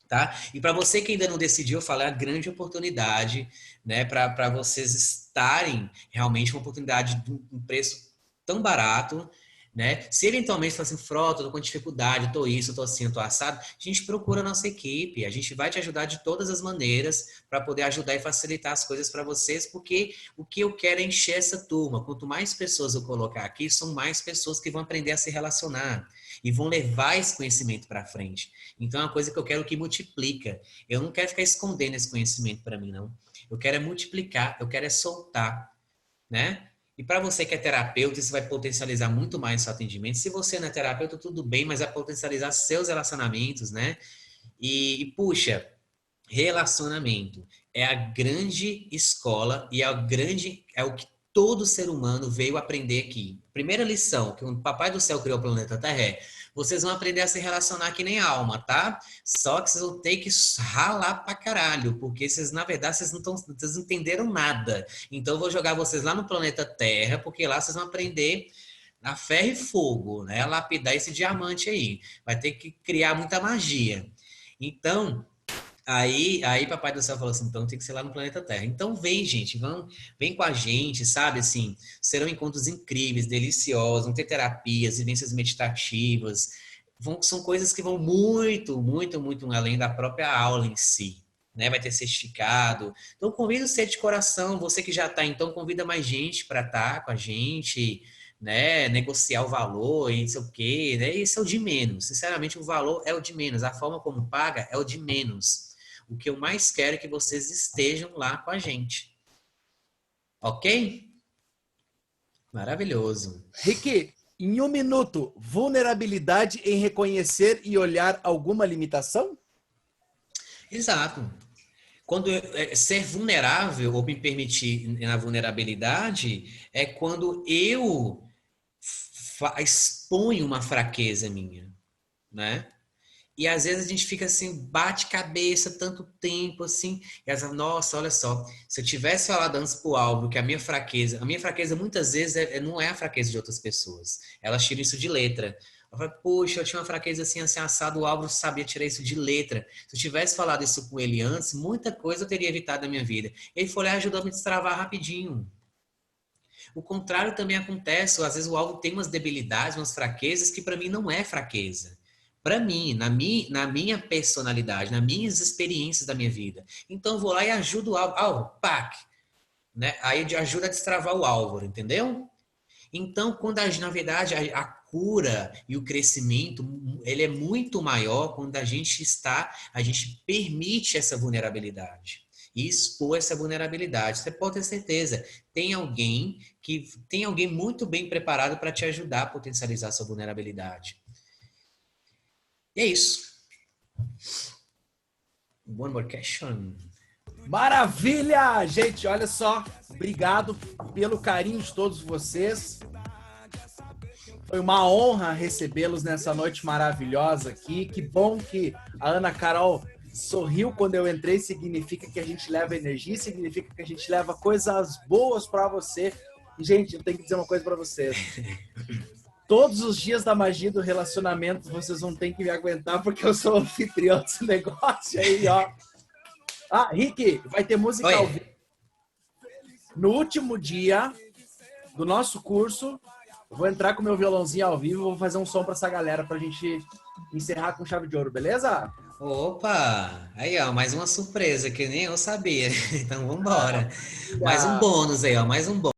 S1: Tá? E para você que ainda não decidiu, eu falei a grande oportunidade, né, para vocês estarem realmente uma oportunidade de um preço tão barato, né? Se eventualmente for assim, Frota, eu tô com dificuldade, eu tô isso, eu tô assim, eu tô assado, a gente procura a nossa equipe, a gente vai te ajudar de todas as maneiras para poder ajudar e facilitar as coisas para vocês, porque o que eu quero é encher essa turma. Quanto mais pessoas eu colocar aqui, são mais pessoas que vão aprender a se relacionar e vão levar esse conhecimento para frente. Então é uma coisa que eu quero que multiplica. Eu não quero ficar escondendo esse conhecimento para mim, não. Eu quero é multiplicar, eu quero é soltar, né? E para você que é terapeuta, isso vai potencializar muito mais seu atendimento. Se você não é terapeuta, tudo bem, mas vai potencializar seus relacionamentos, né? Puxa, relacionamento é a grande escola e é o que todo ser humano veio aprender aqui. Primeira lição que o Papai do Céu criou o planeta Terra é: vocês vão aprender a se relacionar que nem alma, tá? Só que vocês vão ter que ralar pra caralho, porque vocês, na verdade, vocês não entenderam nada. Então eu vou jogar vocês lá no planeta Terra, porque lá vocês vão aprender a ferro e fogo, né? A lapidar esse diamante aí. Vai ter que criar muita magia. Então, Aí Papai do Céu falou assim, então tem que ser lá no planeta Terra. Então vem, gente, vem com a gente, sabe? Assim, serão encontros incríveis, deliciosos, vão ter terapias, vivências meditativas. São coisas que vão muito, muito, muito além da própria aula em si. Né? Vai ter certificado. Então convido você de coração, você que já está, então convida mais gente para estar com a gente, né? Negociar o valor e não sei o quê. Né? Isso é o de menos. Sinceramente, o valor é o de menos. A forma como paga é o de menos. O que eu mais quero é que vocês estejam lá com a gente. Ok? Maravilhoso.
S2: Rick, em um minuto, vulnerabilidade em reconhecer e olhar alguma limitação?
S1: Exato. Quando ser vulnerável ou me permitir na vulnerabilidade é quando eu exponho uma fraqueza minha, né? E às vezes a gente fica assim, bate cabeça tanto tempo assim, e às vezes, nossa, olha só, se eu tivesse falado antes pro Álvaro que a minha fraqueza muitas vezes não é a fraqueza de outras pessoas. Elas tiram isso de letra. Eu falo, poxa, eu tinha uma fraqueza assim, assim, assado, o Álvaro sabia tirar isso de letra. Se eu tivesse falado isso com ele antes, muita coisa eu teria evitado da minha vida. Ele foi lá e ajudou a me destravar rapidinho. O contrário também acontece, às vezes o Álvaro tem umas debilidades, umas fraquezas que para mim não é fraqueza. Para mim, na minha personalidade, nas minhas experiências da minha vida. Então, eu vou lá e ajudo o Álvaro, pac, né? Aí ajuda a destravar o Álvaro, entendeu? Então, quando na verdade a cura e o crescimento, ele é muito maior quando a gente permite essa vulnerabilidade e expor essa vulnerabilidade. Você pode ter certeza, tem alguém muito bem preparado para te ajudar a potencializar essa vulnerabilidade. E é isso. One more question.
S2: Maravilha! Gente, olha só. Obrigado pelo carinho de todos vocês. Foi uma honra recebê-los nessa noite maravilhosa aqui. Que bom que A Ana Carol sorriu quando eu entrei, significa que a gente leva energia, significa que a gente leva coisas boas para você. E, gente, eu tenho que dizer uma coisa para vocês. Todos os dias da magia do relacionamento, vocês vão ter que me aguentar, porque eu sou anfitrião desse negócio aí, ó. Ah, Rick, vai ter música
S1: Oi.
S2: ao vivo. No último dia do nosso curso, eu vou entrar com meu violãozinho ao vivo, vou fazer um som para essa galera, pra gente encerrar com chave de ouro, beleza?
S1: Opa! Aí, ó, mais uma surpresa que nem eu sabia. Então, vambora. Mais um
S2: Ah,
S1: bônus aí, ó, mais um bônus.